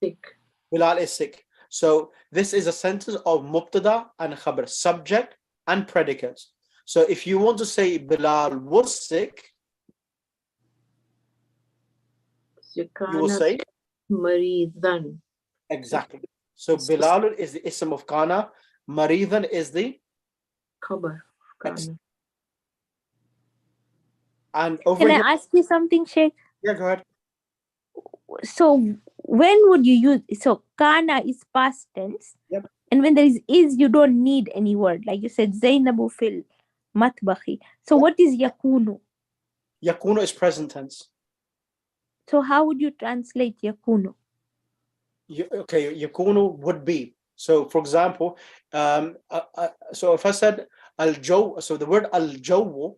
sick. Bilal is sick. So this is a sentence of mubtada and khabar, subject and predicate. So if you want to say Bilal was sick, you will say maridan. exactly. So Bilal is the ism of Kana, maridan is the khabar. And over Can here, I ask you something, Sheikh? yeah, go ahead. so when would you use, so kana is past tense. Yep. And when there is, you don't need any word. Like you said, Zainabu fil matbakhi. So Yep. what is yakunu? Yakunu is present tense. So how would you translate yakunu? Okay, yakunu would be. So for example, so if I said al-jaw, so the word al-jawu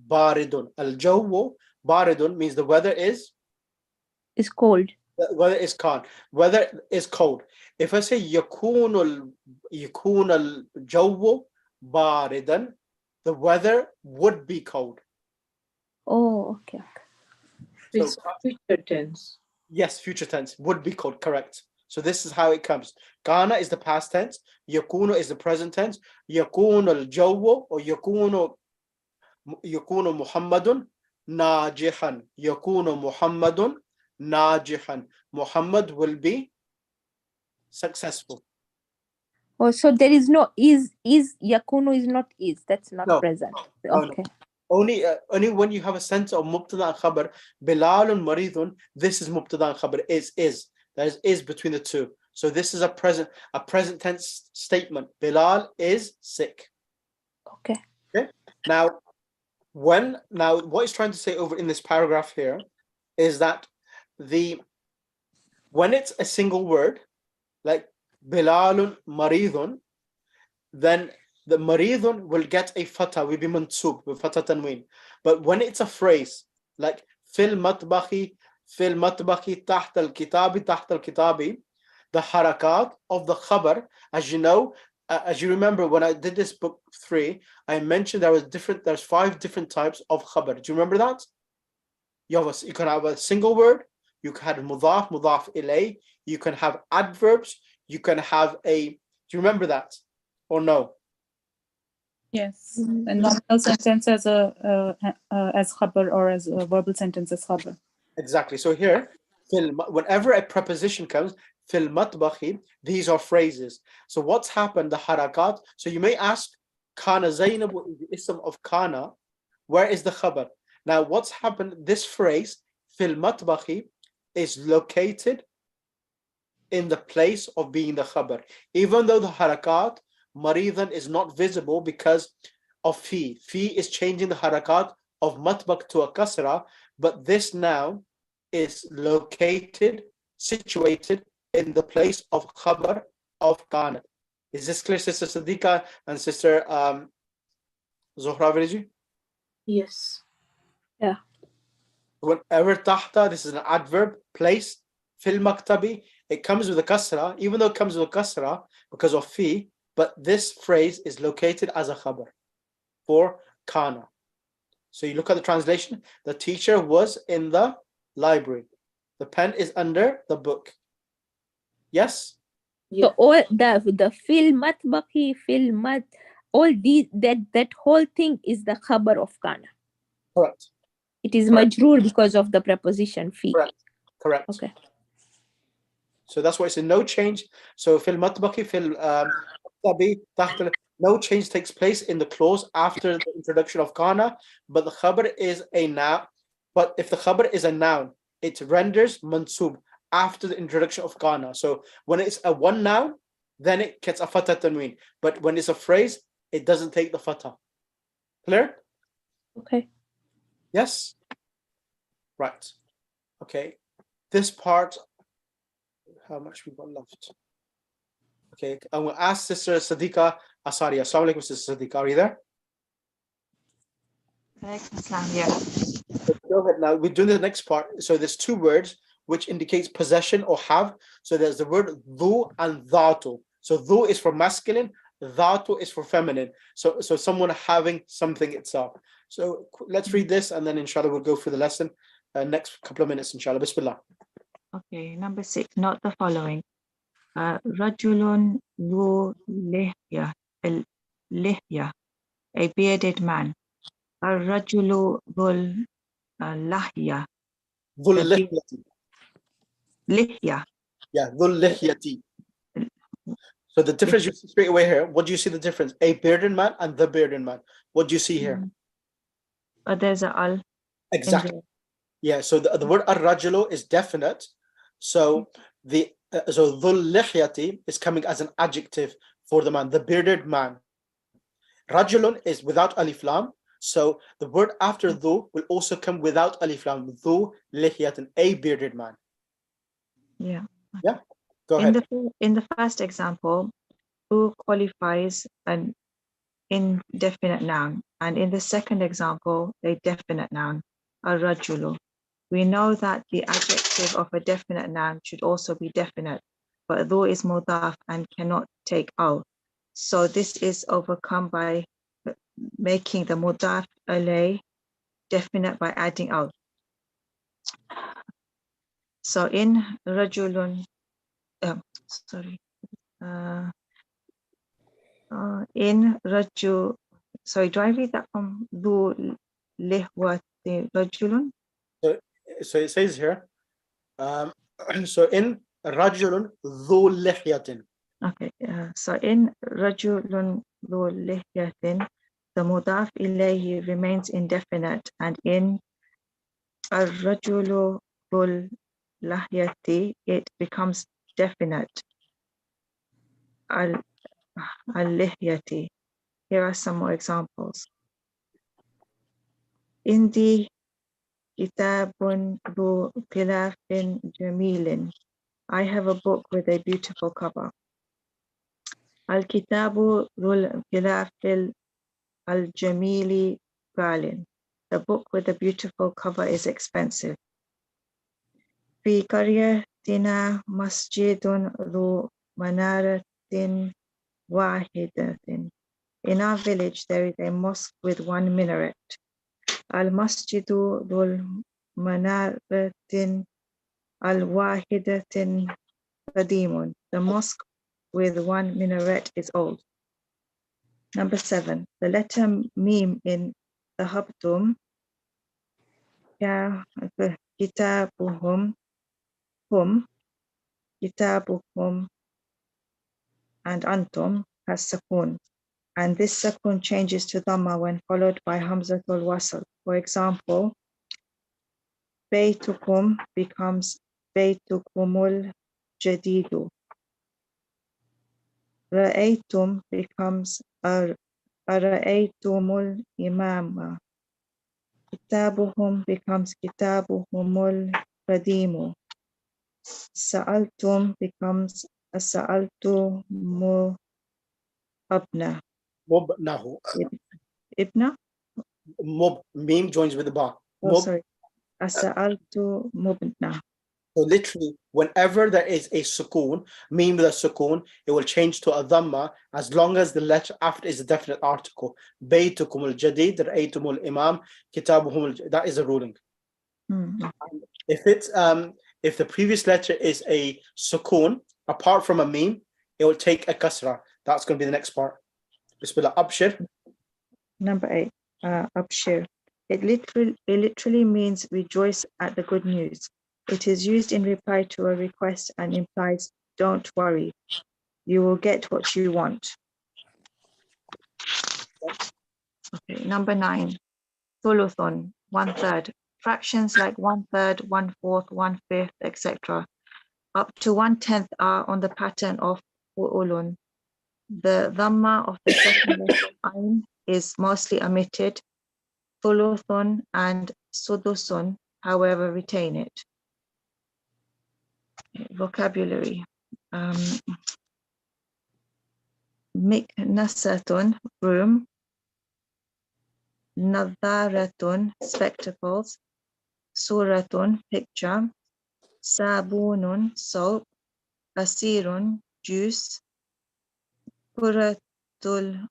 baridun. Al-jawu baridun means the weather is Cold. the weather is cold. Weather is cold. If I say yakunu al-jawu baridan, the weather would be cold. Oh, okay. It's future tense. Yes, future tense would be cold, correct. So this is how it comes. Kana is the past tense, yakunu is the present tense, yakunu al-jawu or yakunu Muhammadun najihan. Yakunu Muhammadun najihan. Muhammad will be successful. Oh, so there is no is yakunu is not is. That's not No. present. No, Okay. no. Only when you have a sense of mubtada and khabar, Bilalun maridun, this is mubtada and khabar, is. There is between the two. So this is a present tense statement. Bilal is sick. Okay. Okay. Now what he's trying to say over in this paragraph here is that when it's a single word, like Bilalun maridun, then the maridun will get a fatha, will be mansub with fatha tanween. But when it's a phrase like fil matbakhi tahta al-kitabi, the harakat of the khabar, as you know, as you remember when I did this book 3, I mentioned there's 5 different types of khabar. Do you remember that? You can have a single word, you can have mudaf ilay, you can have adverbs, you can have do you remember that or no? Yes, a nominal sentence as as khabar, or as a verbal sentence as khabar. Exactly. So here, whenever a preposition comes, fil matbakhi, these are phrases. So what's happened? The harakat. So you may ask, kana Zainabu is the ism of kana. Where is the khabar? Now what's happened? This phrase, fil matbakhi, is located in the place of being the khabar. Even though the harakat, maridan, is not visible because of fi. Fi is changing the harakat of matbak to a kasra, but this now is situated in the place of khabar of kana. Is this clear, Sister Sadiqa and Sister Zohra Virji? Yes. Yeah. Whenever tahta, this is an adverb, place, fil maktabi, it comes with a kasra, even though it comes with a kasra because of fi, but this phrase is located as a khabar for kana. So you look at the translation, the teacher was in the library. The pen is under the book. Yes? So all the fil matbakhi, fil mat, all these that whole thing is the khabar of kana. Correct. It is majroor because of the preposition fi. Correct. Okay. So that's why it's a no change. So fil matbakhi, fil tabi, tahta, no change takes place in the clause after the introduction of kana, but the khabar is a noun. But if the khabar is a noun, it renders mansub after the introduction of kana. So when it's a one noun, then it gets a fatha tanween. But when it's a phrase, it doesn't take the fatha. Clear? Okay. Yes? Right. Okay. This part, how much we got left? Okay, I'm going to ask Sister Sadiqa Asari. Assalamu alaikum, Sister Sadiqa. Are you there? Go ahead now. We're doing the next part. So there's 2 words which indicates possession or have. So there's the word dhu and dhatu. So dhu is for masculine, dhatu is for feminine. So someone having something itself. So let's read this and then inshallah we'll go through the lesson next couple of minutes, inshallah. Bismillah. Okay, number 6, note the following. Rajulun dhu lihya, a bearded man. Rajulu dhul lahya. Dhul Lihya. Yeah, dhul lihyati. So the difference you see straight away here, what do you see the difference? A bearded man and the bearded man. What do you see here? There's a al. Exactly. Yeah, so the word ar-rajulu is definite. So so dhul lihyati is coming as an adjective for the man, the bearded man. Rajulun is without alif lam. So the word after dhu will also come without alif lam. Dhu lihyatin, a bearded man. Yeah. Yeah, go ahead. In the first example, who qualifies an indefinite noun, and in the second example, a definite noun, ar-rajulu. We know that the adjective of a definite noun should also be definite, but though is mudaf and cannot take al. So this is overcome by making the mudaf alay definite by adding al. So in rajulun, in rajul, sorry, do I read that from dhu lihwati rajulun? So it says here, so in rajulun dhu lihyatin. Okay, so in rajulun dhu lihyatin, the mudaf ilayhi remains indefinite, and in ar-rajulu dhul lahyati, it becomes definite. Al-lihyati. Here are some more examples. Indi kitabun dhu khilafin jamilin. I have a book with a beautiful cover. Al-kitabu dhul khilafil al-jamili galin. The book with the beautiful cover is expensive. Fi qaryatina masjidun dhu manaratin wahidatin. In our village, there is a mosque with one minaret. Al-masjidu dhul manaratin al-wahidatin qadimun. The mosque with one minaret is old. Number 7, the letter meme in the habtum, kitabuhum, kitabuhum, and antum has sakun, and this sakun changes to dhamma when followed by hamzatul wasl. For example, baytukum becomes baytukumul jadidu. Ra'aytum becomes ara'aytumul imama. Kitabuhum becomes kitabuhumul qadimu. Sa'altum becomes sa'altumu abna. Mubnahu. Ibna? Meme joins with the ba. Oh, sorry. Sa'altu mubna. So literally, whenever there is a sukoon, meme with a sukoon, it will change to a dhamma as long as the letter after is a definite article. Baytukum al-jadid, ra'aytum al-imam, kitabuhum that is a ruling. If the previous letter is a sukoon, apart from a meme, it will take a kasra. That's going to be the next part. Bismillah, abshir. Number 8, abshir. It literally means rejoice at the good news. It is used in reply to a request and implies don't worry, you will get what you want. Okay, number 9, thuluthun, 1/3. Fractions like 1/3, 1/4, 1/5, etc. Up to 1/10 are on the pattern of fu'ulun. The dhamma of the second letter ayn is mostly omitted. Thuluthun and sudusun, however, retain it. Vocabulary. Miknasatun, broom. Nadharatun, spectacles. Suratun, picture. Sabunun, soap. Asirun, juice. Kuratul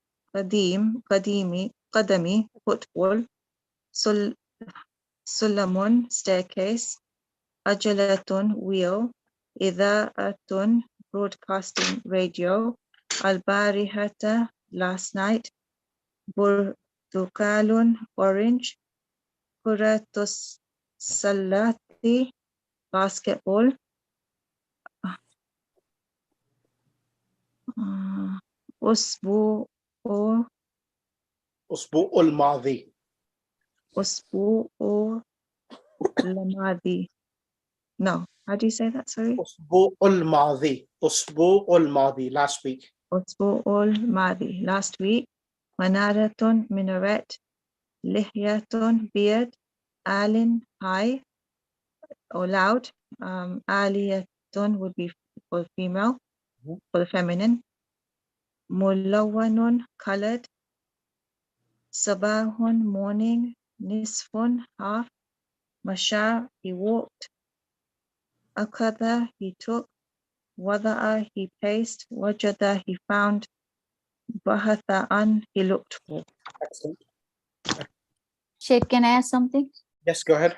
qadami, football. Sulamun, staircase. Ajalatun, wheel. Idha'atun, broadcasting radio. Al-barihata, last night. Burtukalun, orange. Kuratus salati, basketball. Usbu'u Usbu'ul madhi. Usbu'u الماضي. No, how do you say that? Sorry. أسبوع الماضي. أسبوع الماضي. Last week. أسبوع الماضي. Last week. منارة minaret. لحية beard. آل high or loud. آلية would be for female, for the feminine. ملون colored. صباح morning. نصف half. مشى he walked. أخذ he took. وضع he placed. وجد he found. بحث عن he looked for. Excellent. Sheikh, can I ask something? Yes, go ahead.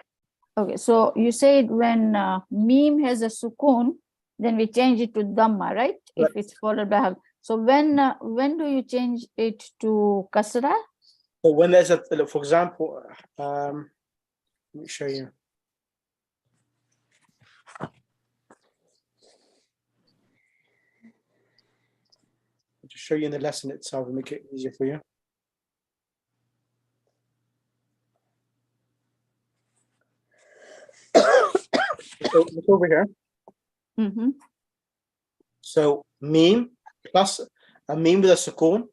Okay, so you said when meme has a sukoon, then we change it to dhamma, right? If it's followed by have. So when do you change it to kasra? So when there's a, for example, let me show you. I'll just show you in the lesson itself and make it easier for you. So look over here. Mm-hmm. So meme plus a meme with a sukoon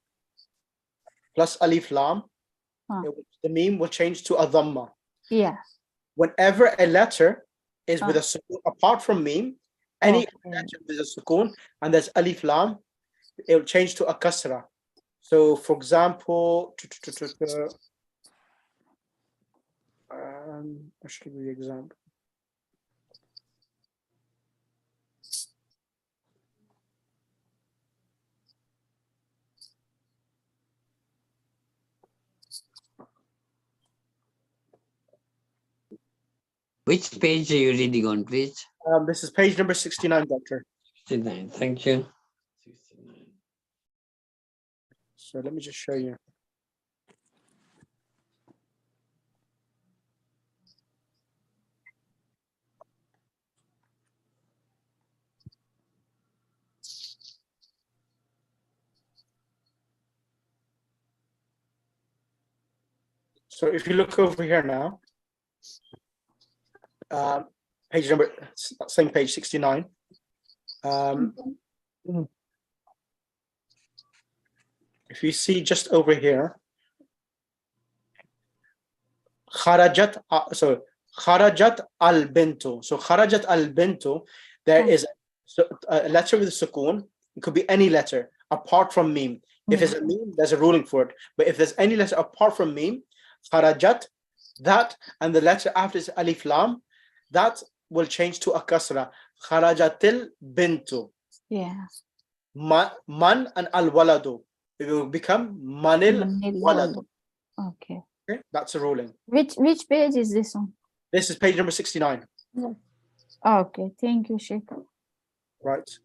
plus alif lam. The meme will change to a dhamma. Yeah. Whenever a letter is with a sukoon, apart from meme, any letter with a sukoon and there's alif lam, it will change to a kasra. So for example, I should give you an example. Which page are you reading on, please? This is page number 69, Doctor. 69, thank you. 69. So let me just show you. So if you look over here now, page number, same page 69. If you see just over here, kharajat, kharajat al-bintu. So kharajat al-bintu, there is a letter with a sukoon. It could be any letter apart from meme. If it's a meme, there's a ruling for it. But if there's any letter apart from meme, kharajat, that, and the letter after is alif lam, that will change to a kasra. Kharajatil bintu. Yeah. Man and al waladu. It will become manil waladu. Okay. Okay, that's a ruling. Which page is this on? This is page number 69. Okay, thank you, Sheikh. Right.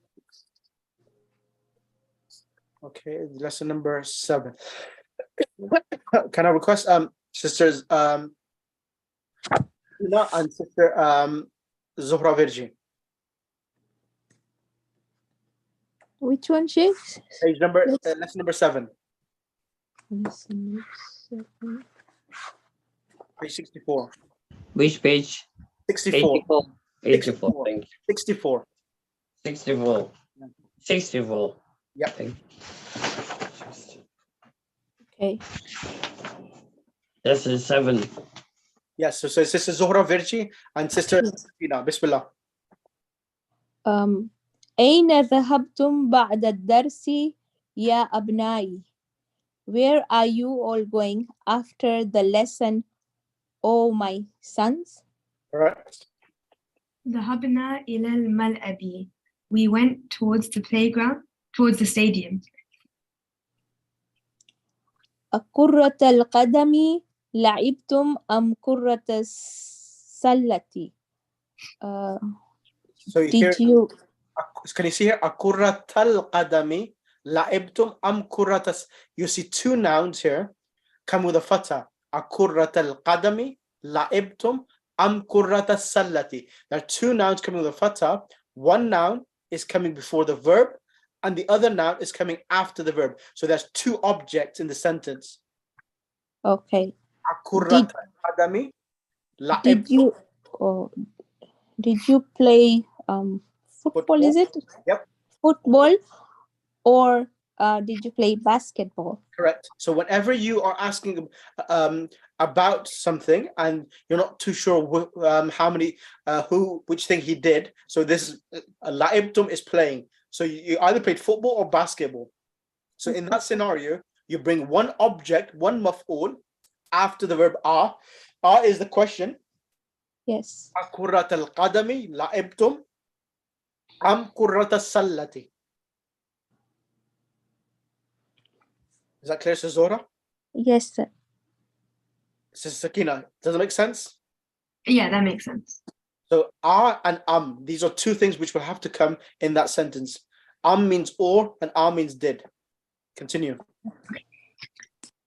Okay, lesson number 7. Can I request sisters Ina and sister Zuhra Virji? Which one, Sheikh? Page number lesson number 7. Page 64. Which page? 64. 84. Thank you. 64. 64. 64. Yep. Thank you. Okay. This is 7. Yes, so sister Zuhra Virji and sister Ina. Bismillah. أين ذهبتم بعد الدرس يا أبنائي? Where are you all going after the lesson, oh my sons? Right. ذهبنا إلى الملعب. We went towards the playground, towards the stadium. أكرة القدم لعبتم أم كرة السلة? So here, Did you? can you see here? Akurrat al-qadami la'ibtum am kurratas. You see 2 nouns here come with a fatha. Akurrat al-qadami la'ibtum am kurratas sallati. There are 2 nouns coming with a fatha. 1 noun is coming before the verb and the other noun is coming after the verb. So there's 2 objects in the sentence. Okay. Akurrat al-qadami la'ibtum. Did you? or did you play football? Is it? Yep. Football, or did you play basketball? Correct. So whenever you are asking about something and you're not too sure how many, which thing he did. So this la'ibtum is playing. So you either played football or basketball. So in that scenario, you bring one object, one maf'ul, after the verb are. Are is the question. Yes. Kurrat al-qadami la'ibtum am kurrat al-sallati. Is that clear, Sister Zora? Yes, sir. Sister Sakina, does it make sense? Yeah, that makes sense. So are and these are two things which will have to come in that sentence. Means or and means did. Continue.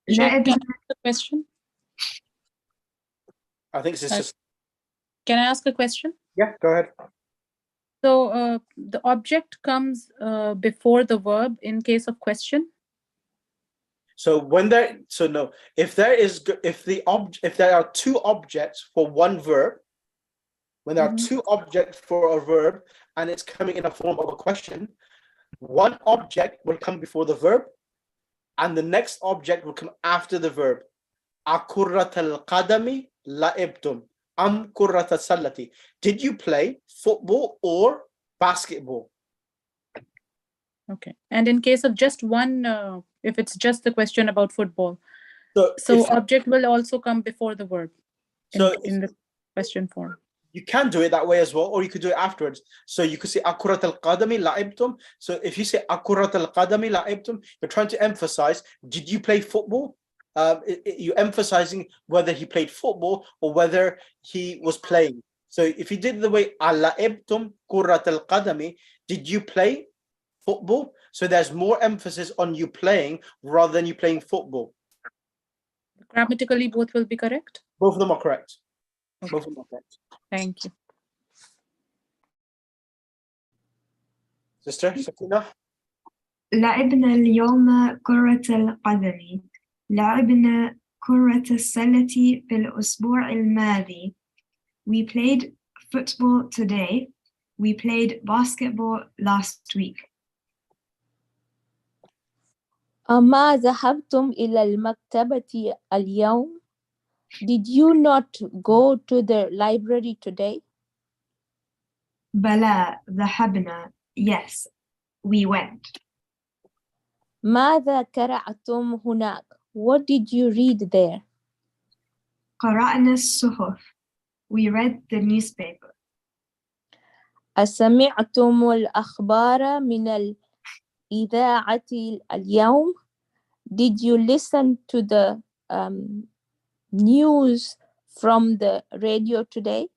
Sheikh, can I ask a question? I think Sister. Can I ask a question? Yeah, go ahead. So the object comes before the verb in case of question. So when there, so no, if there are two objects for one verb, when there are two objects for a verb and it's coming in a form of a question, one object will come before the verb and the next object will come after the verb. Akurrat al-qadami la'ibtum am kurrat al-sallati. Did you play football or basketball? Okay. And in case of just one, if it's just the question about football, so object will also come before the verb in the question form. You can do it that way as well, or you could do it afterwards. So you could say akurat al-qadami la'ibtum. So if you say akurat al-qadami la'ibtum, you're trying to emphasize, did you play football? You're emphasizing whether he played football or whether he was playing. So if you did the way la'ibtum kurat al-qadami, did you play football? So there's more emphasis on you playing rather than you playing football. Grammatically, both will be correct? Both of them are correct. Okay. Both of them are correct. Thank you. Sister Sakina? لعبنا اليوم كرة القدم. لعبنا كرة السلة في الأسبوع الماضي. We played football today. We played basketball last week. أما ذهبتم إلى المكتبة اليوم? Did you not go to the library today? بلى ذهبنا. Yes, we went. ماذا قرأتم هناك? What did you read there? قرأنا الصحف. We read the newspaper. أسمعتم الأخبار من الإذاعة اليوم? Did you listen to the news from the radio today?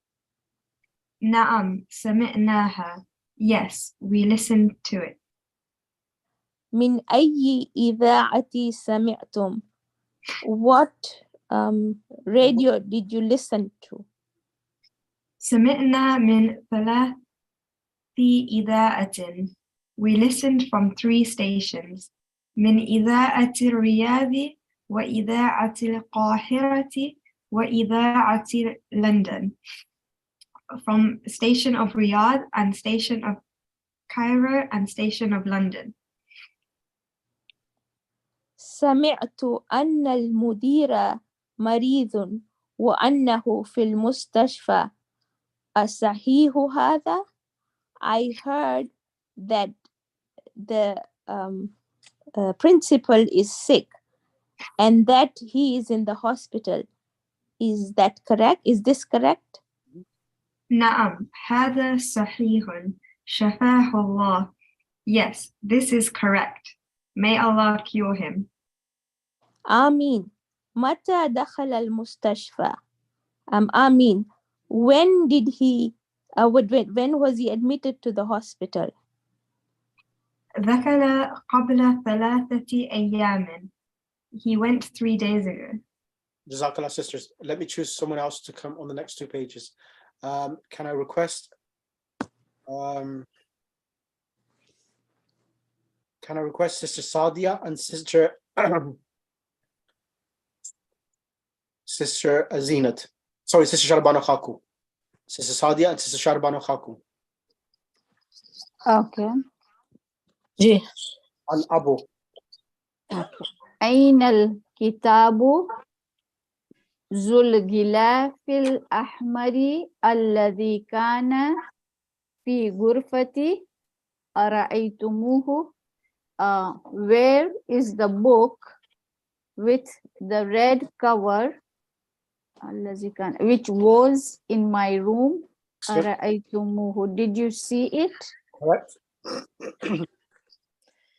نعم سمعناها. Yes, we listened to it. من أي إذاعة سمعتم? What radio did you listen to? سمعنا من 3 إذاعة. We listened from 3 stations. من إذاعة الرياض وإذاعة القاهرة وإذاعة لندن. From station of Riyadh and station of Cairo and station of London. سمعت أن المدير مريض وأنه في المستشفى. أصحيح هذا? I heard that the principal is sick and that he is in the hospital. Is that correct? Is this correct? نعم هذا صحيح. شفاه الله. Yes, this is correct. May Allah cure him. آمين. متى دخل المستشفى? آمين. When did he? When was he admitted to the hospital? دخل قبل 3 أيام. He went 3 days ago. Jazakallah, sisters. Let me choose someone else to come on the next 2 pages. Can I request? Can I request Sister Sadia and Sister Sister Zinat? Sorry, Sister Shalbana Khaku. Sister Sadia and Sister Sharbano Khakum. Okay. Ji. Al-Abu. أين الكتاب ذو الغلاف الأحمر الذي كان في غرفتي أرأيتموه? Where is the book with the red cover which was in my room? أرأيتموه. Did you see it? Correct.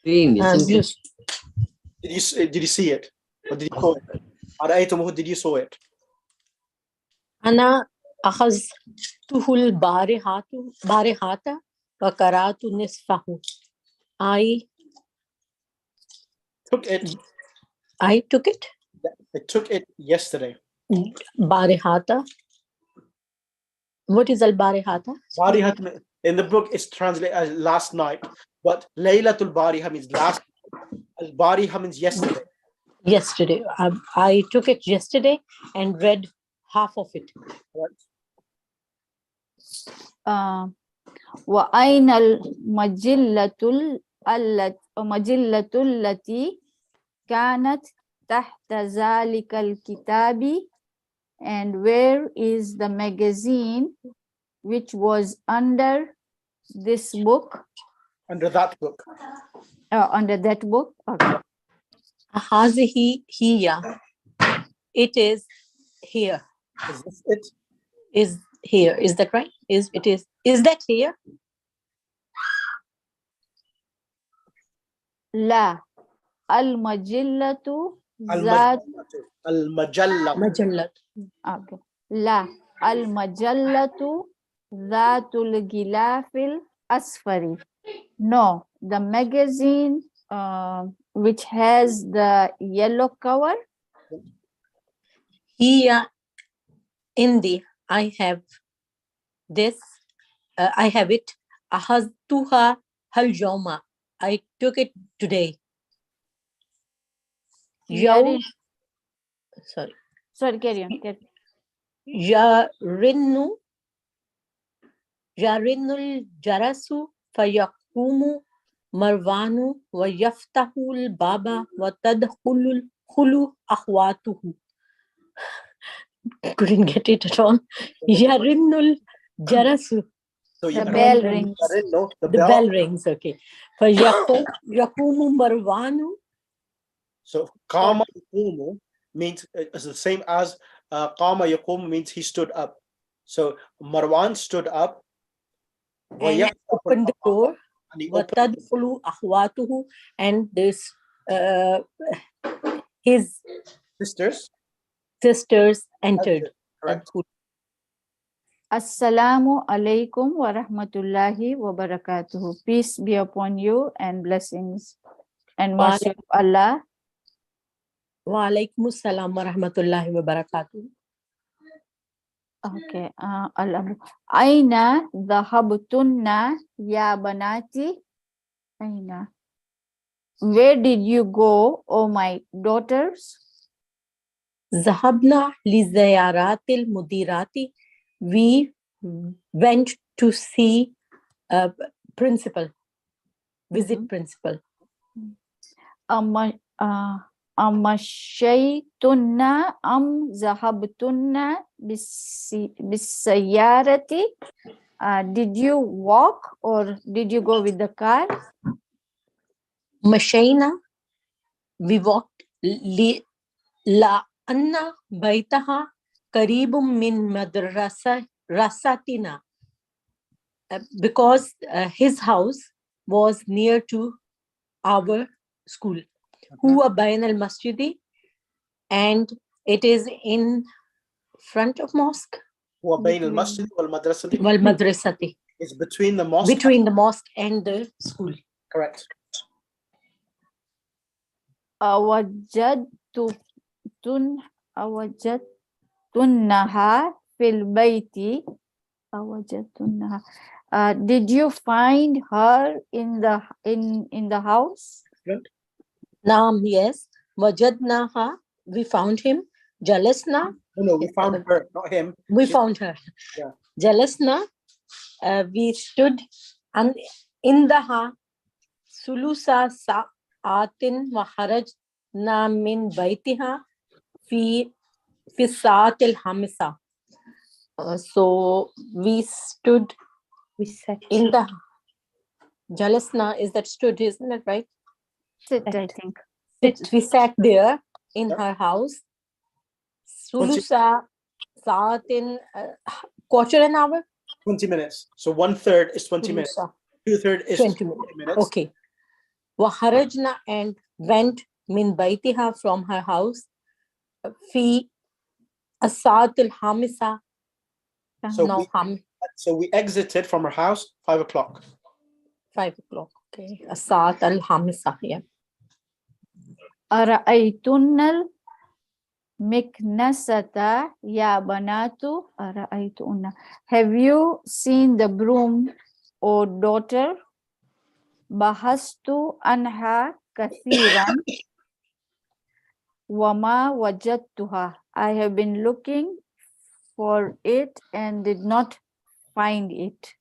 Green, isn't blue. it? Did you see it? Or did you saw it? أرأيتموه, did you saw it? أنا أخذته البارحة وقرأت نصفه. I took it. I took it. I took it yesterday. Barihata. What is al-barihata? Barihat in the book is translated as last night, but Laylatul Bariha means last. Al-Bariha means yesterday. Yesterday. I took it yesterday and read half of it. وأين المجلة التي كانت تحت ذلك الكتاب? And where is the magazine which was under this book? Under that book. Under that book. Okay. هذه هي. It is here. Is this it? Is here. Is that right? Is it is? Is that here? لا. المجلة ذات المجلة. Okay. لا. المجلة ذات الغلاف الأصفر. No, the magazine which has the yellow cover. Here in the I have this. I have it. أخذتها اليوم. I took it today. Sorry, carry on. يرن الجرس فيقوم مروان ويفتح الباب وتدخل أخواته. Couldn't get it at all. يرن الجرس. So the bell rings. The bell rings. Okay. فيقوم مروان. So Qama Yaqumu means it's the same as Qama Yaqumu means he stood up. So Marwan stood up And opened the door. And he opened and this his sisters entered. Correct. Assalamu alaikum wa rahmatullahi wa barakatuhu. Peace be upon you and blessings and mercy of Allah. Wa alaikum assalam wa rahmatullahi wa barakatuh. Okay. Aina dhahabtunna ya banati? Aina. Where did you go, oh my daughters? Zahabna li ziyaratil mudirati. We went to see principal, visit principal. Amashaytunna am zahabtunna bisayarati? Did you walk or did you go with the car? Mashayna, we walked. La anna baitaha karibum min madrasatina, because his house was near to our school. Huwa bayn al masjidi, and it is in front of mosque. Huwa bayn al masjid wal madrasati. Wal madrasati. It's between the mosque. Between the mosque and the school. Correct. Awajadtunnaha fil bayti. Awajadtunnaha. Did you find her in the house? Naam, yes. Wajadnaha, we found him. Jalasna. No, we found her, not him. We found her. Yeah. Jalasna. We stood indaha sulusa sa'atin wa harajna min baytiha fi sa'at al-hamisa. So we stood. We sat. In the Jalasna, is that stood, isn't that right? Sit, I think. We sat there in her house. Sulusa sa'atin, quarter an hour? 20 minutes. So 1/3 is 20 minutes. 2/3 is 20 minutes. Okay. Waharajna, and went min baitiha, from her house. Fi asat al-hamisa. So we exited from her house 5 o'clock. 5 o'clock. Okay. Asat al-hamisa. Yeah. Ara'aytunnal miknasata ya banatu ara'aytunna. Have you seen the broom, O daughter? Bahastu anha kathiran wama wajadtuha. I have been looking for it and did not find it.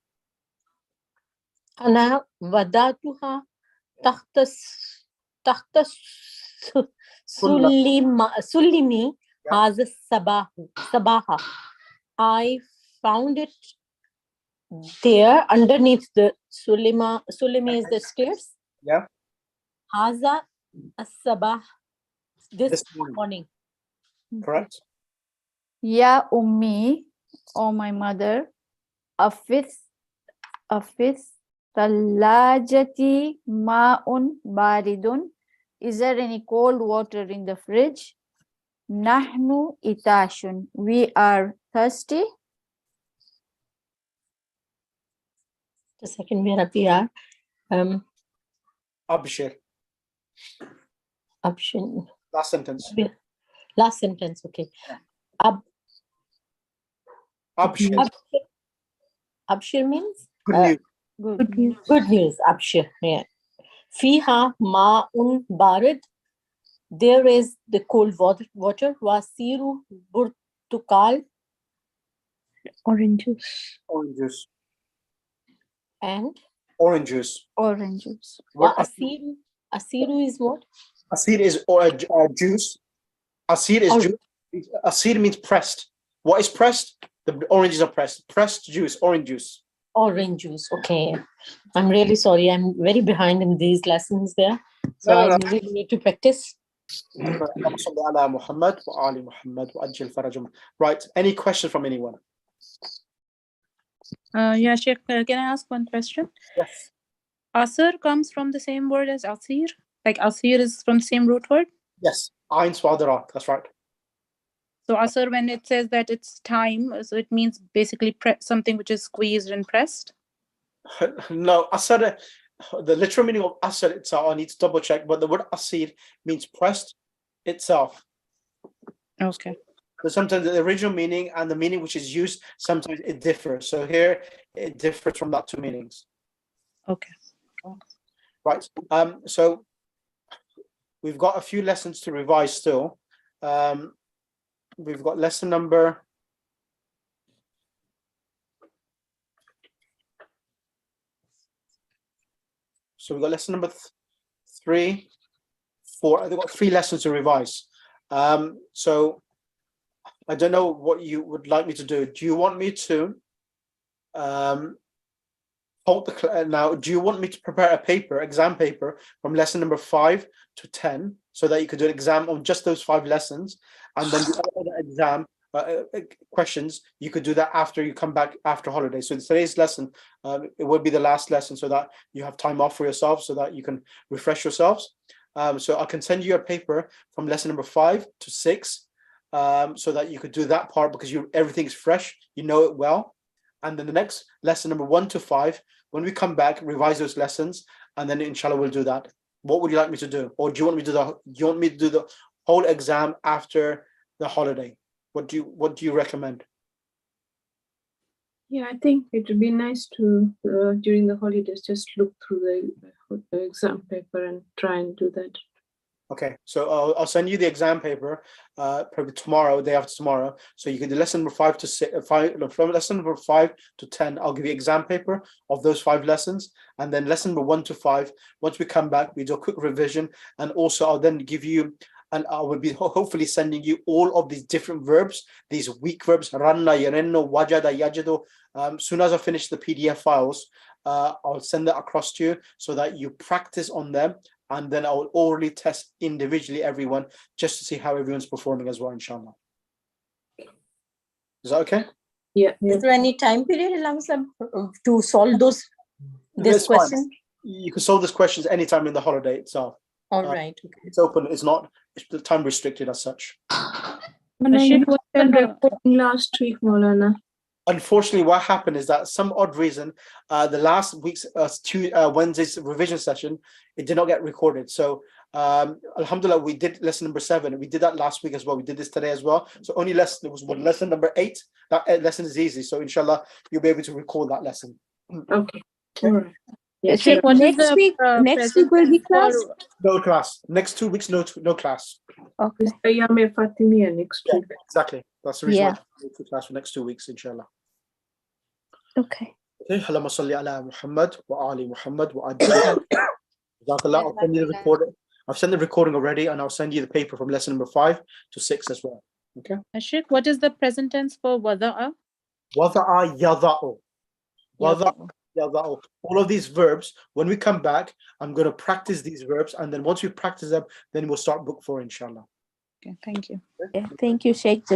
Ana wadatuha tahta sulimi haza sabaha. I found it there underneath the sulimi is the stairs. Yeah. Haza sabah, this morning. Correct. Ya ummi, O my mother, afith thalajati ma'un baridun. Is there any cold water in the fridge? Nahnu itashun. We are thirsty. The second where we are. Abshir. Option. Last sentence. Last sentence. Okay. Abshir. Abshir means Good news. Good news. Good news. Abshir. Yeah. Fiha ma'un barid. There is the cold water. Wasiru burtukal. Orange juice. Orange juice. And orange juice. Orange juice. What Asiru? Asiru is what? Asir is juice. Asir is juice. Asir means pressed. What is pressed? The oranges are pressed. Pressed juice, orange juice. Orange juice. Okay. I'm really sorry. I'm very behind in these lessons there. So I really need to practice. Right. Any question from anyone? Yeah, Sheikh, can I ask one question? Yes. Asir comes from the same word as asir? Like asir is from the same root word? Yes. Ain swadara. That's right. So asr, when it says that it's time, so it means basically something which is squeezed and pressed? No, asr, the literal meaning of asr itself, I need to double check, but the word asir means pressed itself. Okay. So sometimes the original meaning and the meaning which is used, sometimes it differs. So here it differs from that two meanings. Okay. Right. So we've got a few lessons to revise still. We've got lesson number so we've got lesson number 3, 4. I've got 3 lessons to revise. So I don't know what you would like me to do. Do you want me to hold the now? Do you want me to prepare a paper, exam paper, from lesson number 5 to 10, so that you could do an exam on just those 5 lessons, and then the other exam questions you could do that after you come back after holiday? So today's lesson, it will be the last lesson, so that you have time off for yourselves, so that you can refresh yourselves. So I can send you a paper from lesson number 5 to 6, so that you could do that part, because everything's fresh, you know it well. And then the next lesson number 1 to 5, when we come back, revise those lessons, and then inshallah we'll do that. What would you like me to do? Or do you want me to do the whole exam after the holiday? What do you recommend? Yeah, I think it would be nice to during the holidays just look through the exam paper and try and do that. Okay, so I'll send you the exam paper probably tomorrow, day after tomorrow. So you can do lesson number 5 to 6, from lesson number 5 to 10. I'll give you exam paper of those 5 lessons, and then lesson number 1 to 5. Once we come back, we do a quick revision, and also I'll then give you, and I will be hopefully sending you all of these different verbs, these weak verbs, ranna, yarenno, wajada, yajido. Soon as I finish the PDF files, I'll send that across to you so that you practice on them. And then I will orally test individually everyone just to see how everyone's performing as well, inshallah. Is that okay? Yeah. Is there any time period, Lamsam, to solve this question? You can solve these questions anytime in the holiday itself. All right. Okay. It's open. It's not time restricted as such. Last week, Maulana. Unfortunately, what happened is that some odd reason, the last week's Wednesday's revision session, it did not get recorded. So, alhamdulillah, we did lesson number 7. We did that last week as well. We did this today as well. So only lesson, there was one lesson number 8. That lesson is easy. So inshallah, you'll be able to record that lesson. Okay. All right. Yes, next week will be class? No class. Next 2 weeks, no class. Okay. Ayame Fatimiyya next week. Exactly. That's the reason why we go to class for next 2 weeks, inshallah. Okay. Okay. Allahumma salli ala Muhammad wa ali Muhammad wa ajli. I'll send you the recording. I've sent the recording already, and I'll send you the paper from lesson number 5 to 6 as well. Okay. Sheikh, what is the present tense for wada'a? Wada'a yada'u. Wada'a yada'u. All of these verbs, when we come back, I'm going to practice these verbs, and then once we practice them, then we'll start book 4, inshallah. Okay, thank you. Yeah, thank you, Sheikh.